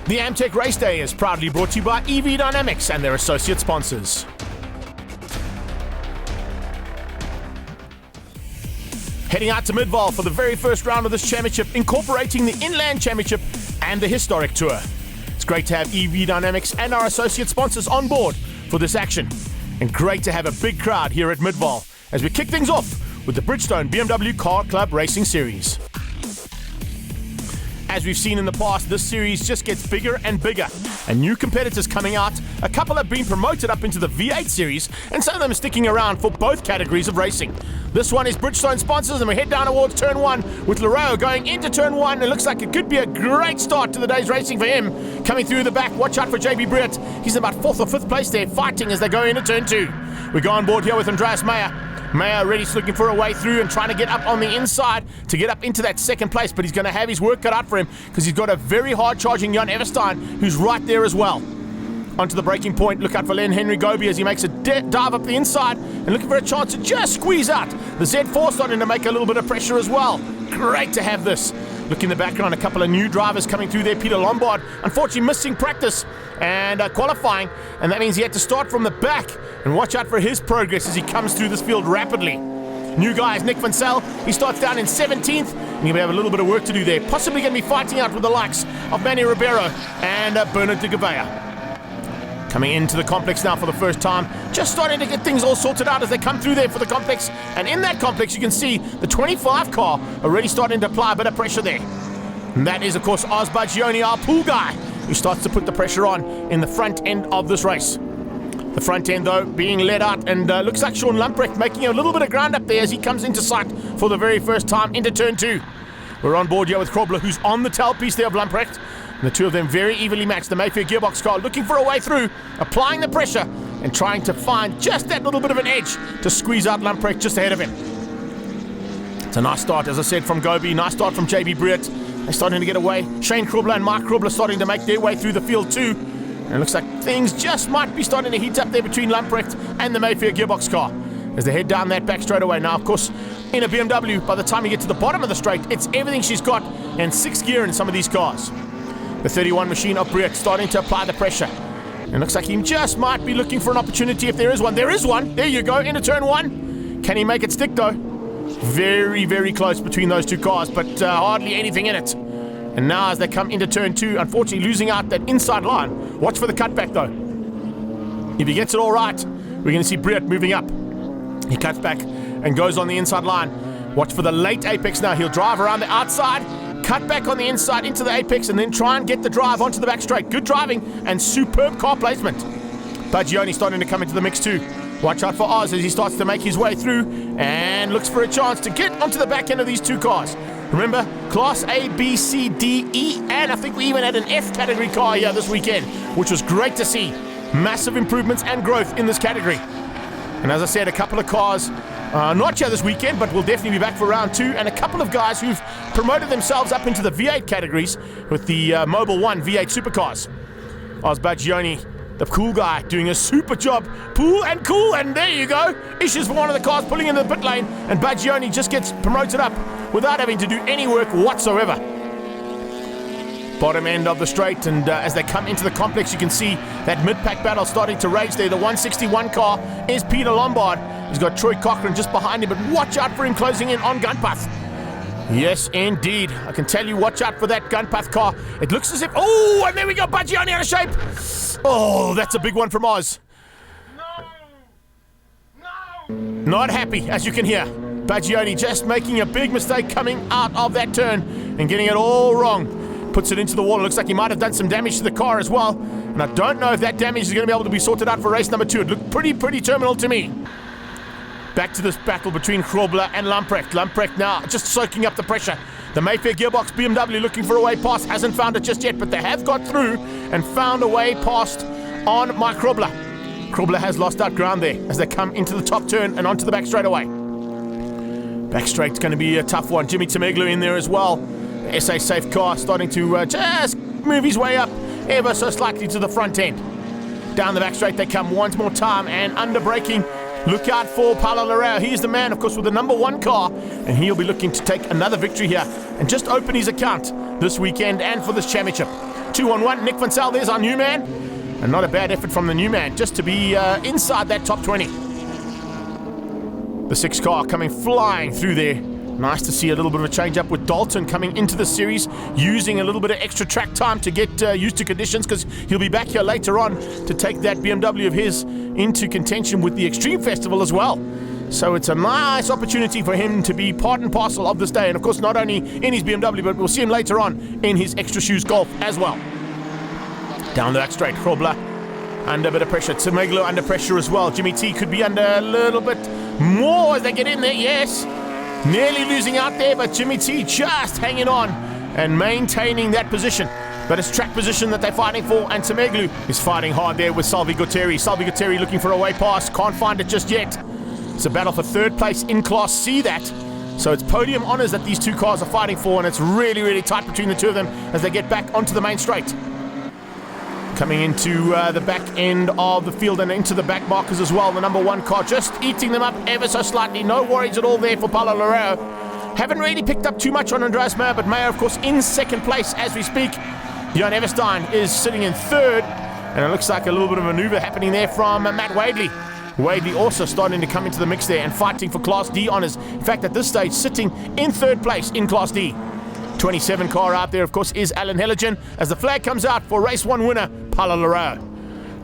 The Amtech Race Day is proudly brought to you by EV Dynamics and their associate sponsors. Heading out to Midvaal for the very first round of this championship, incorporating the Inland Championship and the Historic Tour. It's great to have EV Dynamics and our associate sponsors on board for this action. And great to have a big crowd here at Midvaal as we kick things off with the Bridgestone BMW Car Club Racing Series. As we've seen in the past, this series just gets bigger and bigger. And new competitors coming out, a couple have been promoted up into the V8 series, and some of them are sticking around for both categories of racing. This one is Bridgestone sponsors, and we head down towards turn 1 with Leroy going into turn 1. It looks like it could be a great start to the day's racing for him. Coming through the back, watch out for JB Britt. He's in about 4th or 5th place there, fighting as they go into turn 2. We go on board here with Andreas Meyer. Meyer already looking for a way through and trying to get up on the inside to get up into that 2nd place, but he's going to have his work cut out for him because he's got a very hard charging Jan Everstein who's right there as well. Onto the braking point, look out for Len Henry Goby as he makes a dive up the inside and looking for a chance to just squeeze out. The Z4 starting to make a little bit of pressure as well. Great to have this. Look in the background, a couple of new drivers coming through there. Peter Lombard, unfortunately missing practice and qualifying, and that means he had to start from the back. And watch out for his progress as he comes through this field rapidly. New guys, Nick Van Zel, he starts down in 17th, and he'll have a little bit of work to do there. Possibly going to be fighting out with the likes of Manny Ribeiro and Bernard de Gavea. Coming into the complex now for the first time, just starting to get things all sorted out as they come through there for the complex. And in that complex, you can see the 25 car already starting to apply a bit of pressure there. And that is, of course, Oz Bagioni, our pool guy, who starts to put the pressure on in the front end of this race. The front end, though, being led out, and looks like Sean Lamprecht making a little bit of ground up there as he comes into sight for the very first time into turn 2. We're on board here with Krobler, who's on the tailpiece there of Lamprecht. And the two of them very evenly matched. The Mayfair gearbox car looking for a way through, applying the pressure and trying to find just that little bit of an edge to squeeze out Lamprecht just ahead of him. It's a nice start, as I said, from Goby. Nice start from JB Britt. They're starting to get away. Shane Krobler and Mark Krobler starting to make their way through the field too. And it looks like things just might be starting to heat up there between Lamprecht and the Mayfair gearbox car as they head down that back straightaway. Now, of course, in a BMW, by the time you get to the bottom of the straight, it's everything she's got and 6th gear in some of these cars. The 31 machine of Britt starting to apply the pressure. And it looks like he just might be looking for an opportunity if there is one. There is one. There you go, into turn 1. Can he make it stick, though? Very, very close between those two cars, but hardly anything in it. And now as they come into turn 2, unfortunately losing out that inside line. Watch for the cutback, though. If he gets it all right, we're going to see Britt moving up. He cuts back and goes on the inside line. Watch for the late apex now. He'll drive around the outside, cut back on the inside into the apex, and then try and get the drive onto the back straight. Good driving and superb car placement. Bagioni starting to come into the mix too. Watch out for Oz as he starts to make his way through and looks for a chance to get onto the back end of these two cars. Remember, Class A, B, C, D, E, and I think we even had an F category car here this weekend, which was great to see. Massive improvements and growth in this category. And as I said, a couple of cars, not here this weekend, but we'll definitely be back for round 2, and a couple of guys who've promoted themselves up into the V8 categories with the Mobile 1 V8 supercars. Oz Bagioni, the cool guy, doing a super job. Pool and cool, and there you go. Issues for one of the cars pulling into the pit lane, and Bagioni just gets promoted up without having to do any work whatsoever. Bottom end of the straight, and as they come into the complex, you can see that mid-pack battle starting to rage there. The 161 car is Peter Lombard. He's got Troy Cochran just behind him, but watch out for him closing in on Gunpath. Yes, indeed. I can tell you, watch out for that Gunpath car. It looks as if... Oh, and there we go, Bagioni out of shape. Oh, that's a big one from Oz. No! Not happy, as you can hear. Bagioni just making a big mistake coming out of that turn and getting it all wrong. Puts it into the wall. It looks like he might have done some damage to the car as well. And I don't know if that damage is going to be able to be sorted out for race number 2. It looked pretty terminal to me. Back to this battle between Krobler and Lamprecht. Lamprecht now just soaking up the pressure. The Mayfair gearbox BMW looking for a way past. Hasn't found it just yet, but they have got through and found a way past on Mike Krobler. Krobler has lost out ground there as they come into the top turn and onto the back straightaway. Back straight's going to be a tough one. Jimmy Temeglu in there as well. The SA Safe car starting to just move his way up ever so slightly to the front end. Down the back straight they come once more time, and under braking Look out for Paulo Larrea. He is the man, of course, with the number 1 car, and he'll be looking to take another victory here and just open his account this weekend and for this championship. 2-on-1, Nick Van Zyl, there's our new man, and not a bad effort from the new man just to be inside that top 20. The 6 car coming flying through there. Nice to see a little bit of a change up with Dalton coming into the series, using a little bit of extra track time to get used to conditions, because he'll be back here later on to take that BMW of his into contention with the Extreme Festival as well. So it's a nice opportunity for him to be part and parcel of this day, and of course not only in his BMW, but we'll see him later on in his Extra Shoes Golf as well. Down the back straight, Grobler under a bit of pressure, Tsemeglu under pressure as well. Jimmy T could be under a little bit more as they get in there, yes. Nearly losing out there, but Jimmy T just hanging on and maintaining that position. But it's track position that they're fighting for, and Tsemeglu is fighting hard there with Salvi Gutteri. Salvi Gutteri looking for a way pass, can't find it just yet. It's a battle for 3rd place in Class C that. So it's podium honours that these 2 cars are fighting for, and it's really, really tight between the 2 of them as they get back onto the main straight. Coming into the back end of the field and into the back markers as well. The number 1 car just eating them up ever so slightly. No worries at all there for Paulo Larrea. Haven't really picked up too much on Andreas Meyer, but Meyer, of course, in 2nd place as we speak. Jan Everstein is sitting in 3rd, and it looks like a little bit of a maneuver happening there from Matt Wadley. Wadley also starting to come into the mix there and fighting for Class D honours. In fact, at this stage, sitting in 3rd place in Class D. 27 car out there, of course, is Alan Helligen as the flag comes out for race 1 winner, Paulo Larrea.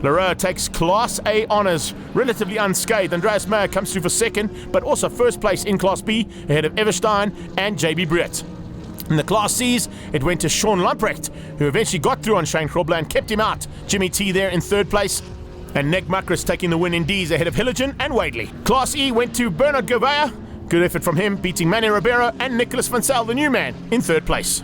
Larrea takes Class A honours relatively unscathed. Andreas Meyer comes through for 2nd, but also 1st place in Class B, ahead of Everstein and JB Briett. In the Class Cs, it went to Sean Lamprecht, who eventually got through on Shane Grobler and kept him out. Jimmy T there in 3rd place, and Nick Makris taking the win in Ds ahead of Hilligen and Wadley. Class E went to Bernard Gouveia. Good effort from him, beating Manny Ribeiro and Nicholas Van Zyl, the new man, in 3rd place.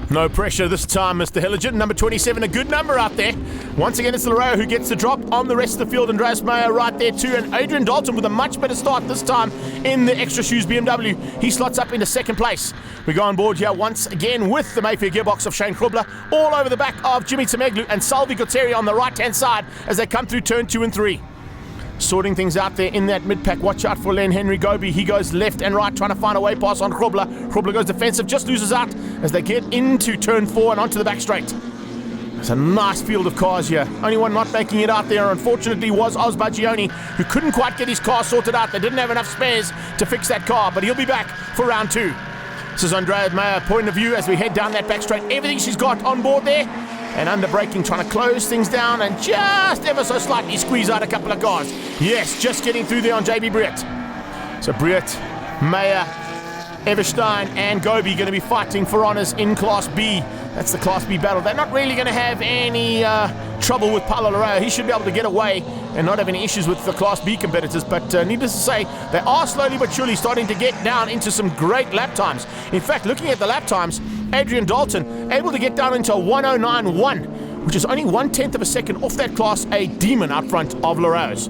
No pressure this time, Mr. Hilligen. Number 27, a good number out there. Once again, it's Larrea who gets the drop on the rest of the field. Andreas Meyer right there too, and Adrian Dalton with a much better start this time in the Extra Shoes BMW. He slots up into 2nd place. We go on board here once again with the Mayfair gearbox of Shane Grobler, all over the back of Jimmy Tsemeglu and Salvi Gutteri on the right-hand side as they come through turn 2 and 3. Sorting things out there in that mid-pack. Watch out for Len Henry Goby. He goes left and right trying to find a way pass on Grobler. Grobler goes defensive, just loses out as they get into turn 4 and onto the back straight. It's a nice field of cars here. Only one not making it out there, unfortunately, was Oz Baggioni, who couldn't quite get his car sorted out. They didn't have enough spares to fix that car, but he'll be back for round 2. This is Andrea Meyer point of view as we head down that back straight. Everything she's got on board there. And under braking, trying to close things down and just ever so slightly squeeze out a couple of cars. Yes, just getting through there on JB Briett. So Briett, Meyer, Everstein and Goby going to be fighting for honours in Class B. That's the Class B battle. They're not really going to have any trouble with Paulo Larrea. He should be able to get away and not have any issues with the Class B competitors. But needless to say, they are slowly but surely starting to get down into some great lap times. In fact, looking at the lap times, Adrian Dalton able to get down into a 1:09.1, which is only 1/10 of a second off that Class A demon out front of Larrea's.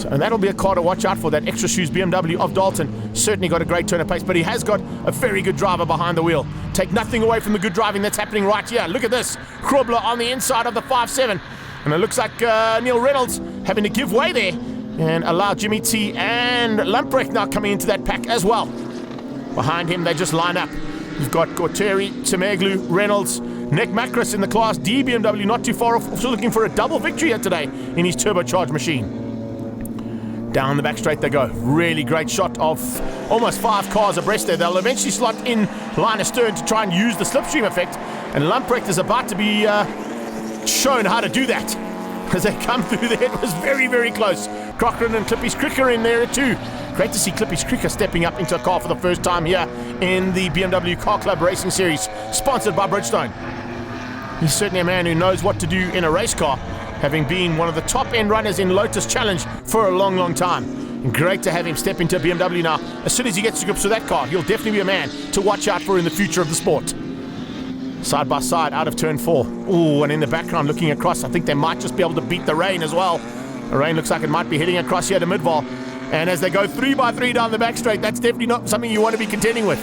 So, and that'll be a car to watch out for, that Extra Shoes BMW of Dalton. Certainly got a great turn of pace, but he has got a very good driver behind the wheel. Take nothing away from the good driving that's happening right here. Look at this. Grobler on the inside of the 5.7. And it looks like Neil Reynolds having to give way there and allow Jimmy T and Lamprecht now coming into that pack as well. Behind him, they just line up. You've got Gutteri, Tsemeglu, Reynolds, Nick Makris in the Class D BMW, not too far off, also looking for a double victory here today in his turbocharged machine. Down the back straight they go. Really great shot of almost 5 cars abreast there. They'll eventually slot in line astern to try and use the slipstream effect, and Lamprecht is about to be shown how to do that. As they come through there, it was very, very close. Cochran and Clippy's Cricker in there too. Great to see Clippy's Cricker stepping up into a car for the first time here in the BMW Car Club Racing Series, sponsored by Bridgestone. He's certainly a man who knows what to do in a race car, having been one of the top-end runners in Lotus Challenge for a long, long time. And great to have him step into a BMW now. As soon as he gets to grips with that car, he'll definitely be a man to watch out for in the future of the sport. Side by side, out of turn 4. Ooh, and in the background, looking across, I think they might just be able to beat the rain as well. The rain looks like it might be heading across here to Midvaal. And as they go 3x3 down the back straight, that's definitely not something you want to be contending with.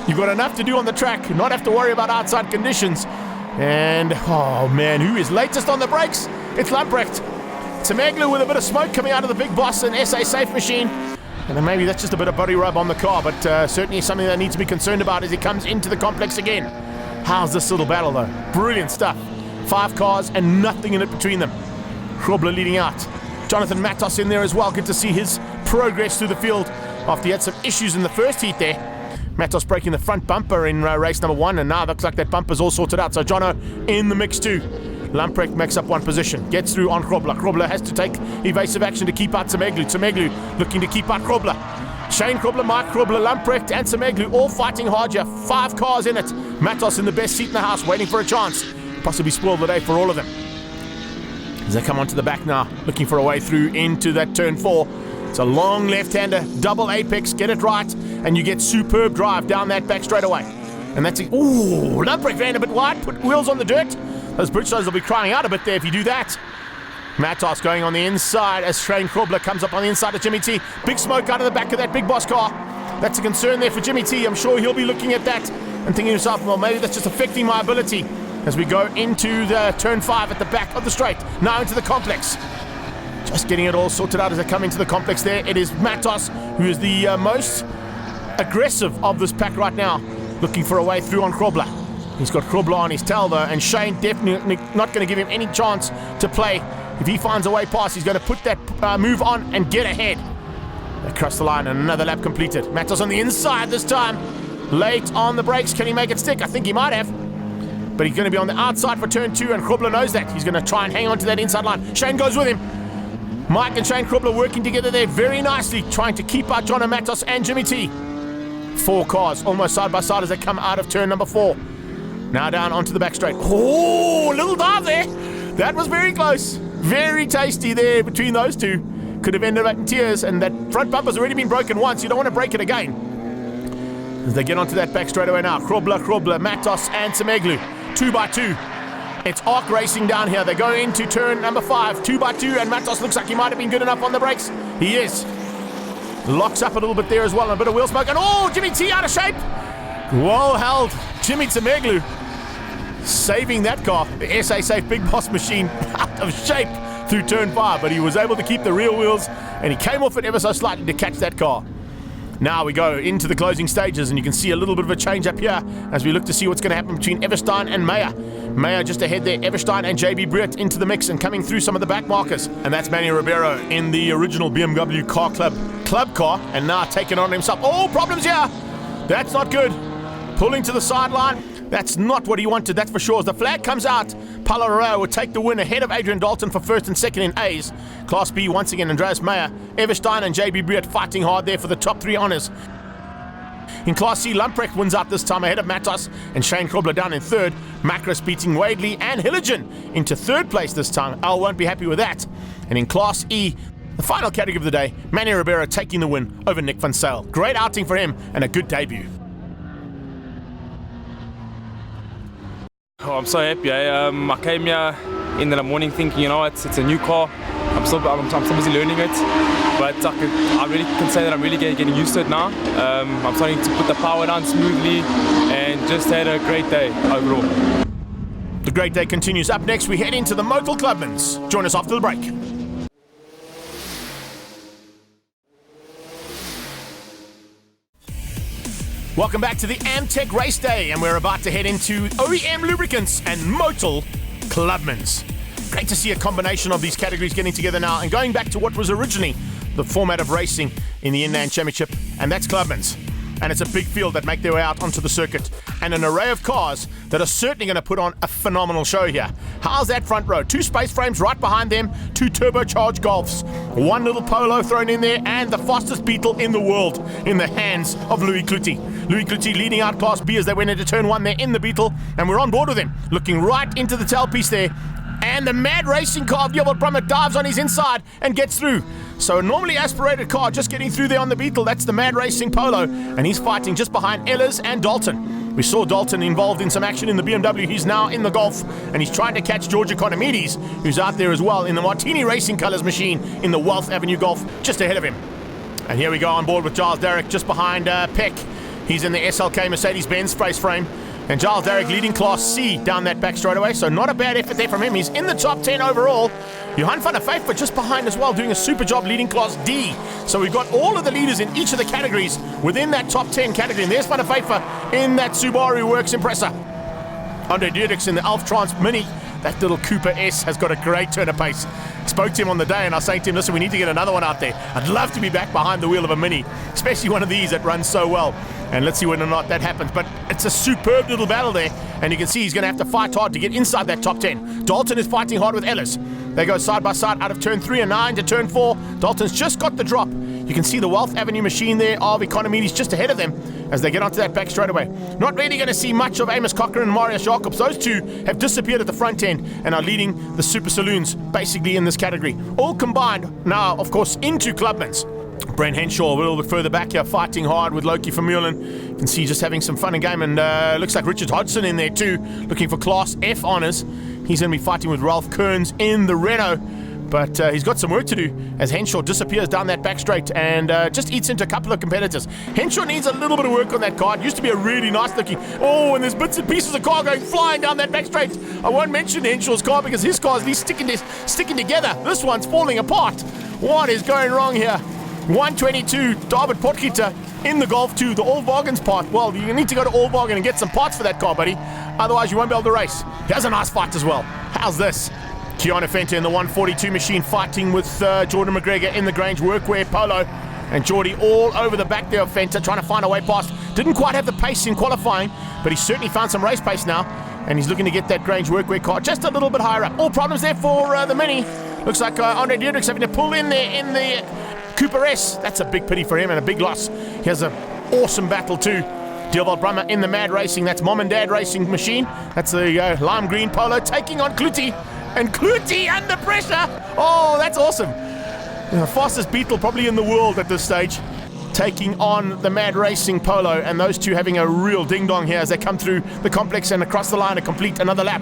You've got enough to do on the track, not have to worry about outside conditions. And, oh man, who is latest on the brakes? It's Lamprecht. Temeglu with a bit of smoke coming out of the big boss and SA Safe machine. And then maybe that's just a bit of body rub on the car, but certainly something that needs to be concerned about as he comes into the complex again. How's this little battle though? Brilliant stuff. 5 cars and nothing in it between them. Grobler leading out. Jonathan Matos in there as well. Good to see his progress through the field after he had some issues in the first heat there. Matos breaking the front bumper in race number 1, and now looks like that bumper's all sorted out. So Jono in the mix too. Lamprecht makes up 1 position, gets through on Grobler. Grobler has to take evasive action to keep out Temeglu. Temeglu looking to keep out Grobler. Shane Grobler, Mike Grobler, Lamprecht and Temeglu all fighting hard here. 5 cars in it. Matos in the best seat in the house, waiting for a chance. Possibly spoil the day for all of them. As they come onto the back now, looking for a way through into that turn 4. It's a long left-hander, double apex, get it right, and you get superb drive down that back straightaway. And that's it. Ooh, Lamprecht ran a bit wide, put wheels on the dirt. Those Bridgestones will be crying out a bit there if you do that. Matos going on the inside as Shane Grobler comes up on the inside of Jimmy T. Big smoke out of the back of that big boss car. That's a concern there for Jimmy T. I'm sure he'll be looking at that and thinking to himself, well, maybe that's just affecting my ability as we go into the turn 5 at the back of the straight. Now into the complex. Just getting it all sorted out as they come into the complex there. It is Matos who is the most aggressive of this pack right now, looking for a way through on Grobler. He's got Grobler on his tail though, and Shane definitely not going to give him any chance to play. If he finds a way past, he's going to put that move on and get ahead. Across the line and another lap completed. Matos on the inside this time. Late on the brakes. Can he make it stick? I think he might have. But he's going to be on the outside for turn 2, and Grobler knows that. He's going to try and hang on to that inside line. Shane goes with him. Mike and Shane Grobler working together there very nicely, trying to keep out Jono Matos and Jimmy T. 4 cars almost side by side as they come out of turn number 4. Now down onto the back straight. Oh, little dive there. That was very close. Very tasty there between those two. Could have ended up in tears, and that front bumper's already been broken once. You don't want to break it again. As they get onto that back straightaway now. Grobler, Matos and Temeglu. 2 by 2. It's arc racing down here. They go into turn number 5. 2 by 2, and Matos looks like he might have been good enough on the brakes. He is. Locks up a little bit there as well. A bit of wheel smoke. And oh, Jimmy T out of shape. Well held. Jimmy Temeglu saving that car. The SA Safe Big Boss machine out of shape through turn 5. But he was able to keep the rear wheels, and he came off it ever so slightly to catch that car. Now we go into the closing stages, and you can see a little bit of a change up here as we look to see what's going to happen between Everstein and Meyer. Meyer just ahead there, Everstein and JB Britt into the mix and coming through some of the back markers. And that's Manny Ribeiro in the original BMW Car Club car, and now taking on himself. Oh, problems here. That's not good. Pulling to the sideline. That's not what he wanted, that's for sure. As the flag comes out, Paulo Arroyo will take the win ahead of Adrian Dalton for first and second in A's. Class B, once again, Andreas Meyer, Everstein and JB Britt fighting hard there for the top 3 honours. In Class C, Lamprecht wins out this time ahead of Matos and Shane Grobler down in 3rd. Macros beating Wadley and Hilligen into 3rd place this time. Al won't be happy with that. And in Class E, the final category of the day, Manny Ribeiro taking the win over Nick van Sale. Great outing for him and a good debut. Oh, I'm so happy. I came here in the morning thinking, you know, it's a new car. I'm still busy learning it, but I really can say that I'm really getting used to it now. I'm starting to put the power down smoothly and just had a great day overall. The great day continues. Up next, we head into the Motul Clubmans. Join us after the break. Welcome back to the Amtech Race Day, and we're about to head into OEM Lubricants and Motul Clubmans. Great to see a combination of these categories getting together now and going back to what was originally the format of racing in the Inland Championship, and that's Clubmans. And it's a big field that make their way out onto the circuit, and an array of cars that are certainly going to put on a phenomenal show here. How's that front row? 2 space frames right behind them, 2 turbocharged Golfs, 1 little Polo thrown in there, and the fastest Beetle in the world in the hands of Louis Cloutey. Louis Cloutey leading out Class B as they went into turn 1 there in the Beetle, and we're on board with him, looking right into the tailpiece there. And the mad racing car of Jobert Brummett dives on his inside and gets through. So a normally aspirated car just getting through there on the Beetle. That's the mad racing Polo, and he's fighting just behind Ehlers and Dalton. We saw Dalton involved in some action in the BMW. He's now in the Golf, and he's trying to catch George Economides, who's out there as well in the Martini Racing Colours machine in the Wealth Avenue Golf, just ahead of him. And here we go on board with Giles Derrick just behind Peck. He's in the SLK Mercedes-Benz space frame. And Giles Derrick leading Class C down that back straightaway, so not a bad effort there from him. He's in the top 10 overall. Johan van der Vyver just behind as well, doing a super job leading Class D. So we've got all of the leaders in each of the categories within that top 10 category. And there's van der Vyver in that Subaru Works Impreza. Andre Dierdiks in the Alf Trans Mini. That little Cooper S has got a great turn of pace. Spoke to him on the day and I was saying to him, listen, we need to get another one out there. I'd love to be back behind the wheel of a Mini, especially one of these that runs so well. And let's see whether or not that happens. But it's a superb little battle there. And you can see he's going to have to fight hard to get inside that top 10. Dalton is fighting hard with Ellis. They go side by side out of turn 3 and 9 to turn 4. Dalton's just got the drop. You can see the Wealth Avenue machine there of Economides just ahead of them as they get onto that back straightaway. Not really going to see much of Amos Cochran and Marius Jacobs. Those two have disappeared at the front end and are leading the Super Saloons basically in this category. All combined now, of course, into Clubman's. Brent Henshaw a little bit further back here, fighting hard with Loki Vermeulen. You can see just having some fun and game, and looks like Richard Hodgson in there too, looking for Class F honours. He's going to be fighting with Ralph Kearns in the Renault, but he's got some work to do as Henshaw disappears down that back straight and just eats into a couple of competitors. Henshaw needs a little bit of work on that car. It used to be a really nice looking, and there's bits and pieces of car going flying down that back straight. I won't mention Henshaw's car because his car is at least sticking together. This one's falling apart. What is going wrong here? 122 David Potgieter in the Golf 2, the Allwagens part. Well, you need to go to Allwagen and get some parts for that car, buddy. Otherwise, you won't be able to race. He has a nice fight as well. How's this? Keanu Fenter in the 142 machine fighting with Jordan McGregor in the Grange Workwear Polo. And Geordie all over the back there of Fenter trying to find a way past. Didn't quite have the pace in qualifying, but he certainly found some race pace now. And he's looking to get that Grange Workwear car just a little bit higher up. All problems there for the Mini. Looks like Andre Dierdiks having to pull in there in the Cooper S. That's a big pity for him and a big loss. He has an awesome battle too. Dierwald Brummer in the Mad Racing. That's Mom and Dad Racing machine. That's the lime green Polo taking on Kluti. And Kluti under pressure. Oh, that's awesome. The fastest Beetle probably in the world at this stage. Taking on the Mad Racing Polo. And those two having a real ding-dong here as they come through the complex and across the line to complete another lap.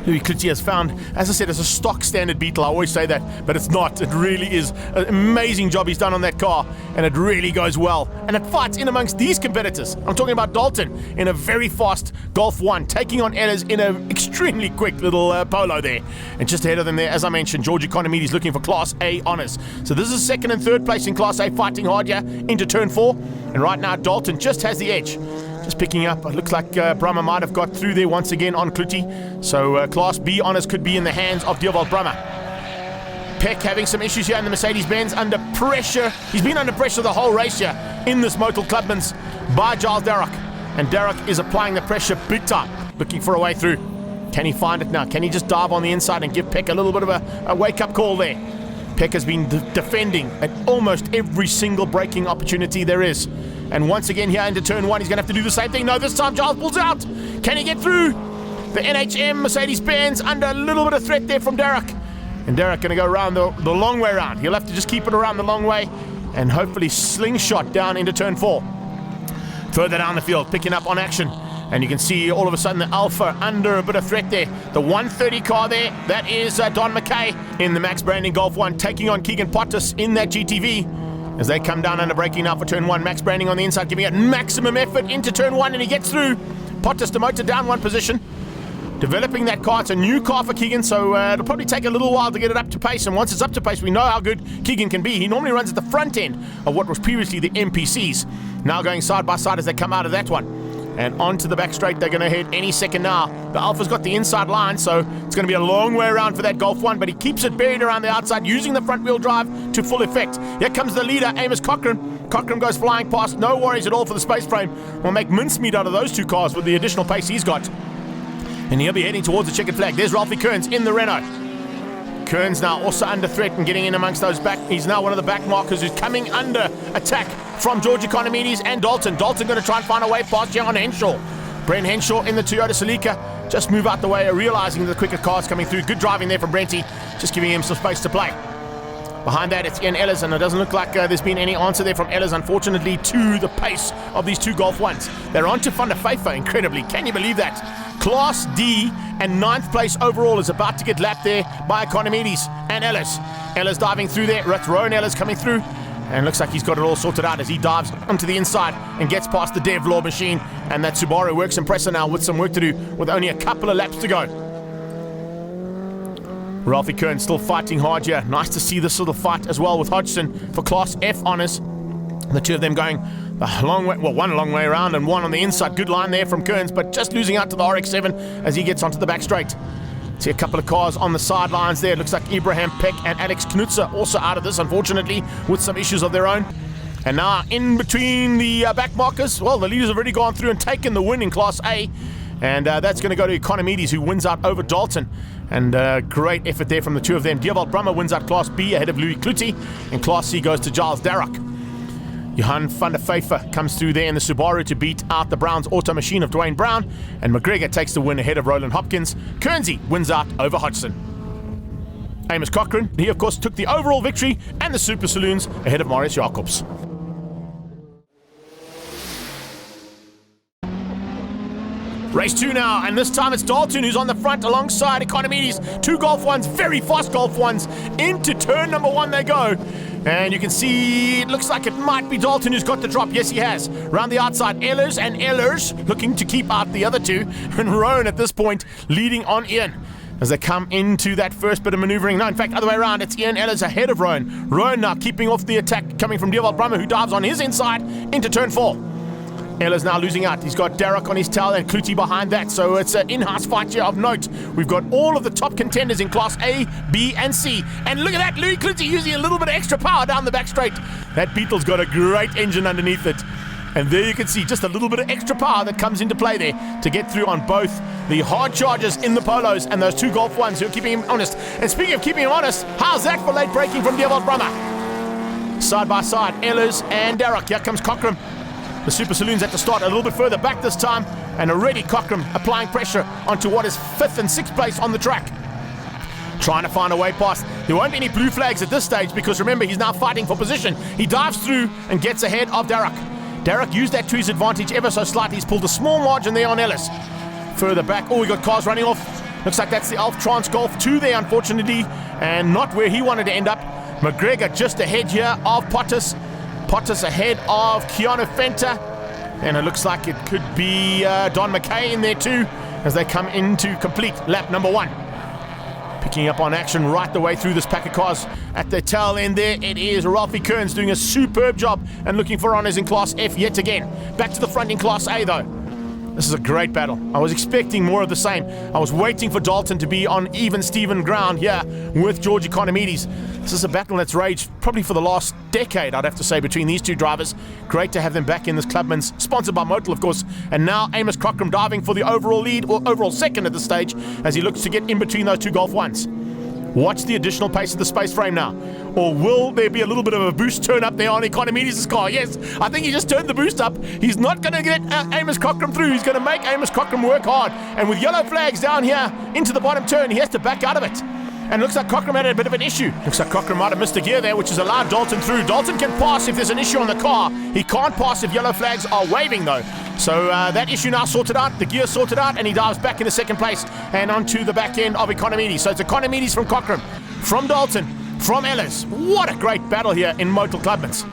Louis Kluti has found, as I said, it's a stock standard Beetle. I always say that, but it's not. It really is an amazing job he's done on that car, and it really goes well. And it fights in amongst these competitors. I'm talking about Dalton in a very fast Golf 1, taking on Ellis in an extremely quick little Polo there. And just ahead of them there, as I mentioned, George Economides looking for Class A honours. So this is second and third place in Class A, fighting hard here into turn 4. And right now, Dalton just has the edge. Just picking up. It looks like Brummer might have got through there once again on Kluti. So Class B honours could be in the hands of Dierwald Brummer. Peck having some issues here in the Mercedes-Benz, under pressure. He's been under pressure the whole race here in this Motul Clubman's by Giles Derrick. And Derrick is applying the pressure big time, looking for a way through. Can he find it now? Can he just dive on the inside and give Peck a little bit of a wake-up call there? Peck has been defending at almost every single braking opportunity there is. And once again here into turn 1, he's going to have to do the same thing. No, this time Giles pulls out. Can he get through? The NHM Mercedes-Benz under a little bit of threat there from Derrick. And Derrick going to go around the long way around. He'll have to just keep it around the long way and hopefully slingshot down into turn 4. Further down the field, picking up on action. And you can see all of a sudden the Alpha under a bit of threat there. The 130 car there, that is Don McKay in the Max Branding Golf 1, taking on Keegan Pottis in that GTV. As they come down under braking now for turn 1, Max Branding on the inside, giving it maximum effort into turn 1, and he gets through. Pottis demoted down one position. Developing that car. It's a new car for Keegan, so it'll probably take a little while to get it up to pace. And once it's up to pace, we know how good Keegan can be. He normally runs at the front end of what was previously the MPCs. Now going side by side as they come out of that one. And onto the back straight, they're going to head any second now. The Alpha's got the inside line, so it's going to be a long way around for that Golf 1, but he keeps it buried around the outside, using the front wheel drive to full effect. Here comes the leader, Amos Cochran. Cochran goes flying past, no worries at all for the space frame. We'll make mincemeat out of those two cars with the additional pace he's got. And he'll be heading towards the checkered flag. There's Ralphie Kearns in the Renault. Kearns now also under threat and getting in amongst those back. He's now one of the back markers who's coming under attack from George Economides and Dalton. Dalton going to try and find a way past Johan Henshaw. Brent Henshaw in the Toyota Celica. Just move out the way, realizing the quicker cars coming through. Good driving there from Brenty, just giving him some space to play. Behind that, it's Ian Ellis, and it doesn't look like there's been any answer there from Ellis, unfortunately, to the pace of these two Golf 1s. They're on to Van der Vyver, incredibly. Can you believe that? Class D and 9th place overall is about to get lapped there by Economides and Ellis. Ellis diving through there. That's Rowan Ellis coming through. And looks like he's got it all sorted out as he dives onto the inside and gets past the Dev Law machine. And that Subaru Works Impressor now with some work to do with only a couple of laps to go. Ralphie Kern still fighting hard here. Nice to see this little fight as well with Hodgson for Class F honours. The two of them going a long way, well, one a long way around and one on the inside. Good line there from Kearns, but just losing out to the RX-7 as he gets onto the back straight. See a couple of cars on the sidelines there. Looks like Ibrahim Peck and Alex Knutzer also out of this, unfortunately, with some issues of their own. And now in between the back markers, well, the leaders have already gone through and taken the win in Class A. And that's going to go to Economides, who wins out over Dalton. And great effort there from the two of them. Dierwald Brummer wins out Class B ahead of Louis Kluti. And Class C goes to Giles Darroch. Johan van der Pfeiffer comes through there in the Subaru to beat out the Browns auto machine of Dwayne Brown. And McGregor takes the win ahead of Roland Hopkins. Kernsey wins out over Hodgson. Amos Cochran, he of course took the overall victory and the Super Saloons ahead of Marius Jacobs. Race 2 now, and this time it's Dalton who's on the front alongside Economides. Two Golf 1s, very fast Golf 1s. Into turn number 1 they go. And you can see it looks like it might be Dalton who's got the drop. Yes, he has. Round the outside, Ehlers looking to keep out the other two. And Rowan at this point leading on Ian as they come into that first bit of maneuvering. No, in fact, other way around. It's Ian Ehlers ahead of Rowan. Rowan now keeping off the attack coming from Dierwald Brummer, who dives on his inside into turn 4. Ehlers now losing out. He's got Darroch on his tail and Kluti behind that. So it's an in-house fight here of note. We've got all of the top contenders in Class A, B, and C. And look at that, Louis Kluti using a little bit of extra power down the back straight. That Beetle's got a great engine underneath it. And there you can see just a little bit of extra power that comes into play there to get through on both the hard chargers in the Polos and those two Golf 1s who are keeping him honest. And speaking of keeping him honest, how's that for late braking from Dierwald Brummer? Side by side, Ehlers and Darroch. Here comes Cochran. The Super Saloons had to start a little bit further back this time, and already Cochran applying pressure onto what is 5th and 6th place on the track. Trying to find a way past. There won't be any blue flags at this stage because remember, he's now fighting for position. He dives through and gets ahead of Darroch. Darroch used that to his advantage ever so slightly. He's pulled a small margin there on Ellis. Further back, we got cars running off. Looks like that's the Alf Trans Golf 2 there, unfortunately, and not where he wanted to end up. McGregor just ahead here of Pottas. Pottas ahead of Keanu Fenter, and it looks like it could be Don McKay in there too as they come into complete lap number 1. Picking up on action right the way through this pack of cars. At the tail end there, it is Ralphie Kearns doing a superb job and looking for honours in Class F yet again. Back to the front in Class A though. This is a great battle. I was expecting more of the same. I was waiting for Dalton to be on even Steven ground here with George Economides. This is a battle that's raged probably for the last decade, I'd have to say, between these two drivers. Great to have them back in this Clubman's, sponsored by Motul, of course. And now Amos Cochran diving for the overall lead, or overall second at this stage, as he looks to get in between those two Golf 1s. Watch the additional pace of the space frame now. Or will there be a little bit of a boost turn up there on Economides' car? Yes, I think he just turned the boost up. He's not going to get Amos Cochran through. He's going to make Amos Cochran work hard. And with yellow flags down here into the bottom turn, he has to back out of it. And looks like Cochran had a bit of an issue. Looks like Cochran might have missed a gear there, which has allowed Dalton through. Dalton can pass if there's an issue on the car. He can't pass if yellow flags are waving, though. So that issue now sorted out, the gear sorted out, and he dives back into second place and onto the back end of Economides. So it's Economides from Cochran, from Dalton, from Ellis. What a great battle here in Motul Clubmans.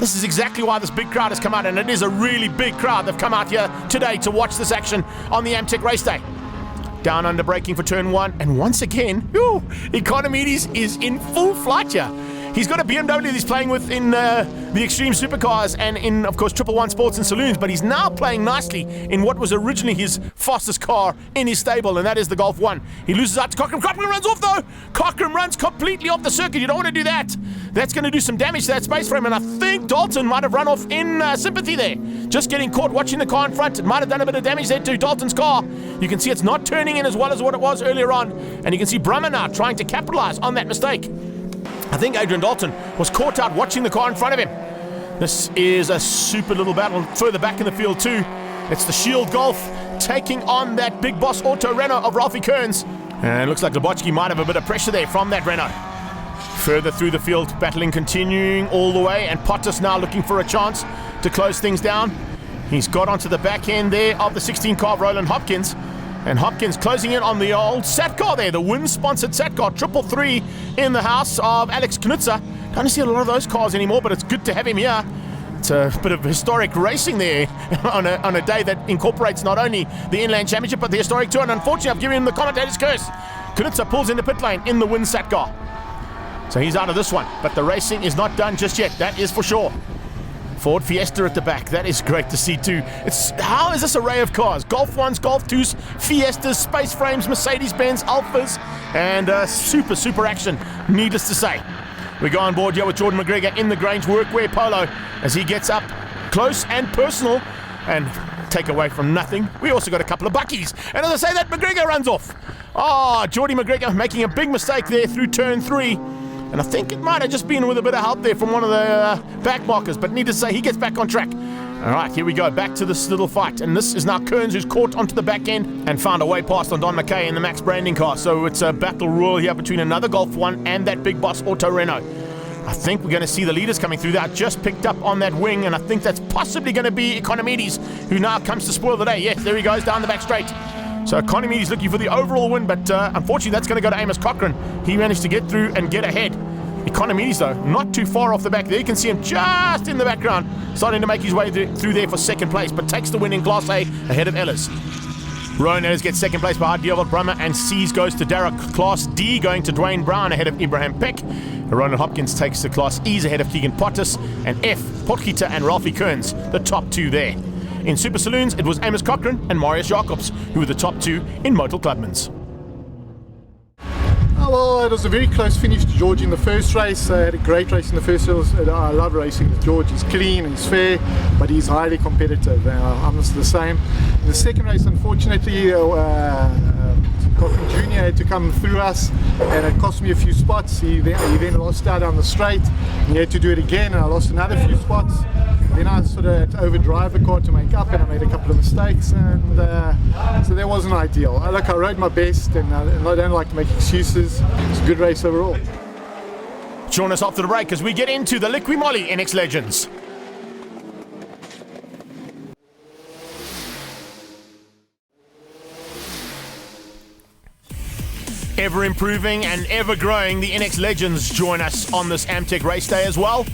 This is exactly why this big crowd has come out, and it is a really big crowd. They've come out here today to watch this action on the Amtech race day. Down under braking for turn 1, and once again, Economides is in full flight here. He's got a BMW that he's playing with in the Extreme Supercars and in, of course, 111 Sports and Saloons, but he's now playing nicely in what was originally his fastest car in his stable, and that is the Golf 1. He loses out to Cochran. Cochran runs off, though. Cochran runs completely off the circuit. You don't want to do that. That's going to do some damage to that space frame, and I think Dalton might have run off in sympathy there. Just getting caught watching the car in front. It might have done a bit of damage there to Dalton's car. You can see it's not turning in as well as what it was earlier on, and you can see Brummer now trying to capitalize on that mistake. I think Adrian Dalton was caught out watching the car in front of him. This is a super little battle further back in the field too. It's the Shield Golf taking on that Big Boss Auto Renault of Ralphie Kearns. And it looks like Lubotski might have a bit of pressure there from that Renault. Further through the field, battling continuing all the way, and Pottas now looking for a chance to close things down. He's got onto the back end there of the 16 car of Roland Hopkins. And Hopkins closing in on the old Sat car there, the Win-sponsored Sat car, 333 in the house of Alex Knutzer. Don't see a lot of those cars anymore, but it's good to have him here. It's a bit of historic racing there on a day that incorporates not only the Inland Championship but the historic tour. And unfortunately, I've given him the commentator's curse. Kunitsa pulls into pit lane in the Winsat car. So he's out of this one, but the racing is not done just yet, that is for sure. Ford Fiesta at the back, that is great to see too. How is this array of cars? Golf 1s, Golf 2s, Fiestas, Space Frames, Mercedes-Benz, Alphas, and super action, needless to say. We go on board here with Jordan McGregor in the Grange Workwear Polo as he gets up close and personal and take away from nothing. We also got a couple of buckies, and as I say that, McGregor runs off. Geordie McGregor making a big mistake there through turn 3. And I think it might have just been with a bit of help there from one of the back markers, but needless to say, he gets back on track. All right, here we go, back to this little fight. And this is now Kearns, who's caught onto the back end and found a way past on Don McKay in the Max Branding car. So it's a battle royal here between another Golf 1 and that big boss Auto Renault. I think we're going to see the leaders coming through that. Just picked up on that wing, and I think that's possibly going to be Economides, who now comes to spoil the day. Yes, there he goes down the back straight. So Economides looking for the overall win, but unfortunately that's going to go to Amos Cochran. He managed to get through and get ahead. Economides, though, not too far off the back there. You can see him just in the background, starting to make his way through there for second place, but takes the win in Class A ahead of Ellis. Rowan Ellis gets second place behind Dioval Brummer, and C's goes to Derek. Class D going to Dwayne Brown ahead of Ibrahim Peck. Ronald Hopkins takes the Class E's ahead of Keegan Pottis, and F, Potkita and Ralphie Kearns, the top two there. In Super Saloons, it was Amos Cochran and Marius Jacobs, who were the top two in Motul Clubmans. Well, it was a very close finish to George in the first race. I had a great race in the first race. I love racing with George. He's clean, he's fair, but he's highly competitive. I'm just the same. In the second race, unfortunately, Cochran Jr. had to come through us, and it cost me a few spots. He then lost out on the straight, and he had to do it again, and I lost another few spots. Then I sort of had to overdrive the car to make up, and I made a couple of mistakes, and so that wasn't ideal. I rode my best, and I don't like to make excuses. It's a good race overall. Join us after the break as we get into the Liqui Moly NX Legends. Ever improving and ever growing, the NX Legends join us on this Amtech race day as well.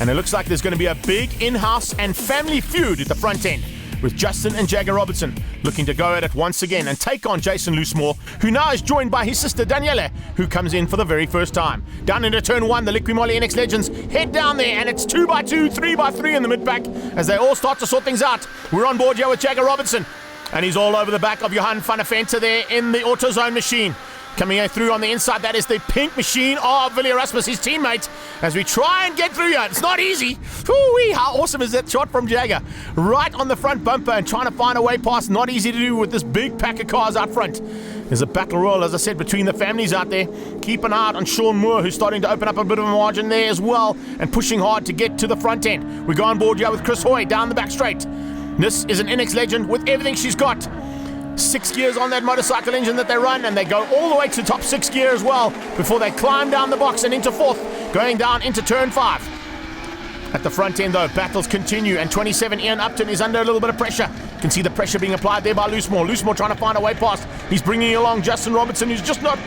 And it looks like there's going to be a big in-house and family feud at the front end, with Justin and Jagger Robertson looking to go at it once again and take on Jason Loosemore, who now is joined by his sister Daniela, who comes in for the very first time. Down into turn 1, the Liqui Moly NX Legends head down there, and it's 2x2, 3x3 in the mid-pack as they all start to sort things out. We're on board here with Jagger Robertson, and he's all over the back of Johan van der Venter there in the AutoZone machine. Coming through on the inside, that is the pink machine of Willie Erasmus, his teammate, as we try and get through here. It's not easy. Whoo-wee, how awesome is that shot from Jagger? Right on the front bumper and trying to find a way past. Not easy to do with this big pack of cars out front. There's a battle royal, as I said, between the families out there. Keep an eye out on Sean Moore, who's starting to open up a bit of a margin there as well, and pushing hard to get to the front end. We go on board here with Chris Hoy down the back straight. This is an NX legend with everything she's got. 6 gears on that motorcycle engine that they run, and they go all the way to top 6 gear as well before they climb down the box and into 4th, going down into turn 5. At the front end though, battles continue, and 27 Ian Upton is under a little bit of pressure. You can see the pressure being applied there by Loosemore. Loosemore trying to find a way past. He's bringing along Justin Robertson, who's just not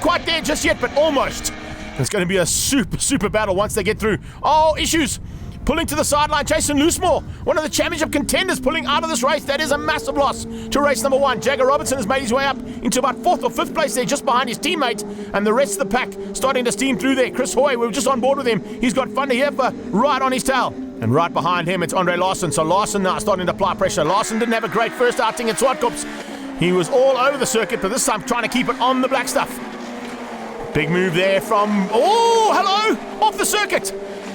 quite there just yet, but almost. It's going to be a super battle once they get through. Oh, issues! Pulling to the sideline, Jason Loosemore, one of the championship contenders, pulling out of this race. That is a massive loss to race number 1. Jagger Robertson has made his way up into about 4th or 5th place there, just behind his teammate, and the rest of the pack starting to steam through there. Chris Hoy, we were just on board with him. He's got Van der Heefer right on his tail. And right behind him, it's Andre Larsen. So Larsen now starting to apply pressure. Larsen didn't have a great first outing at Swartkops. He was all over the circuit, but this time trying to keep it on the black stuff. Big move there from, oh, hello, off the circuit.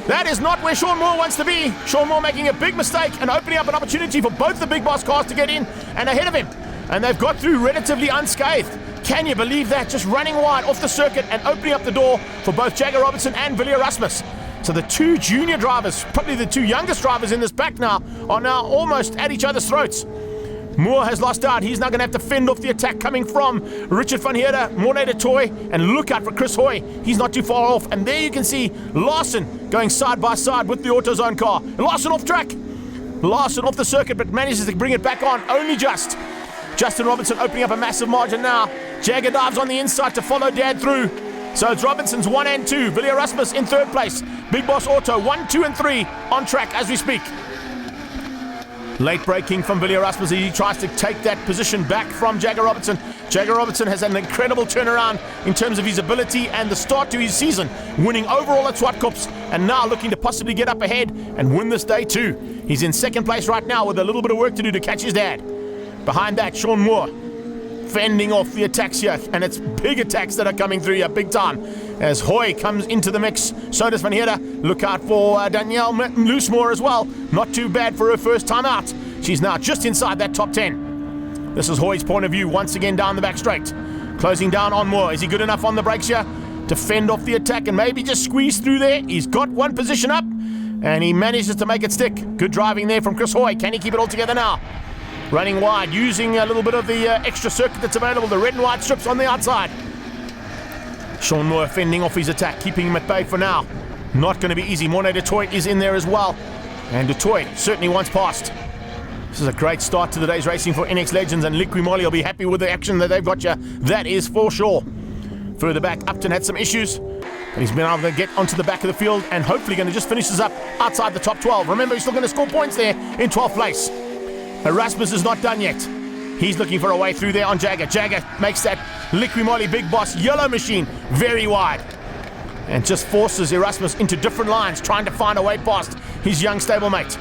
That is not where Sean Moore wants to be. Sean Moore making a big mistake and opening up an opportunity for both the big boss cars to get in and ahead of him. And they've got through relatively unscathed. Can you believe that? Just running wide off the circuit and opening up the door for both Jagger Robertson and Willie Erasmus. So the two junior drivers, probably the two youngest drivers in this pack now, are now almost at each other's throats. Moore has lost out. He's now going to have to fend off the attack coming from Richard van Heerden, Mornay de Toy, and look out for Chris Hoy. He's not too far off. And there you can see Larsen going side by side with the AutoZone car. Larsen off track. Larsen off the circuit, but manages to bring it back on only just. Justin Robertson opening up a massive margin now. Jagger dives on the inside to follow Dad through. So it's Robinson's 1 and 2. Willie Erasmus in third place. Big Boss Auto 1, 2 and 3 on track as we speak. Late braking from Willie Erasmus. He tries to take that position back from Jagger Robertson. Jagger Robertson has an incredible turnaround in terms of his ability and the start to his season, winning overall at Swartkops and now looking to possibly get up ahead and win this day too. He's in second place right now with a little bit of work to do to catch his dad. Behind that, Sean Moore fending off the attacks here, and it's big attacks that are coming through here big time as Hoy comes into the mix. So does Van Heerder. Look out for Danielle Loosemore as well. Not too bad for her first time out. She's now just inside that top 10. This is Hoy's point of view once again down the back straight. Closing down on Moore. Is he good enough on the brakes here to fend off the attack and maybe just squeeze through there? He's got one position up and he manages to make it stick. Good driving there from Chris Hoy. Can he keep it all together now? Running wide, using a little bit of the extra circuit that's available, the red and white strips on the outside. Sean Moore fending off his attack, keeping him at bay for now. Not going to be easy. Morne du Toit is in there as well. And du Toit certainly wants past. This is a great start to the day's racing for NX Legends, and Liqui Moly will be happy with the action that they've got here. That is for sure. Further back, Upton had some issues, but he's been able to get onto the back of the field and hopefully going to just finish this up outside the top 12. Remember, he's still going to score points there in 12th place. Erasmus is not done yet. He's looking for a way through there on Jagger. Jagger makes that Liqui Moly Big Boss yellow machine very wide and just forces Erasmus into different lines, trying to find a way past his young stablemate.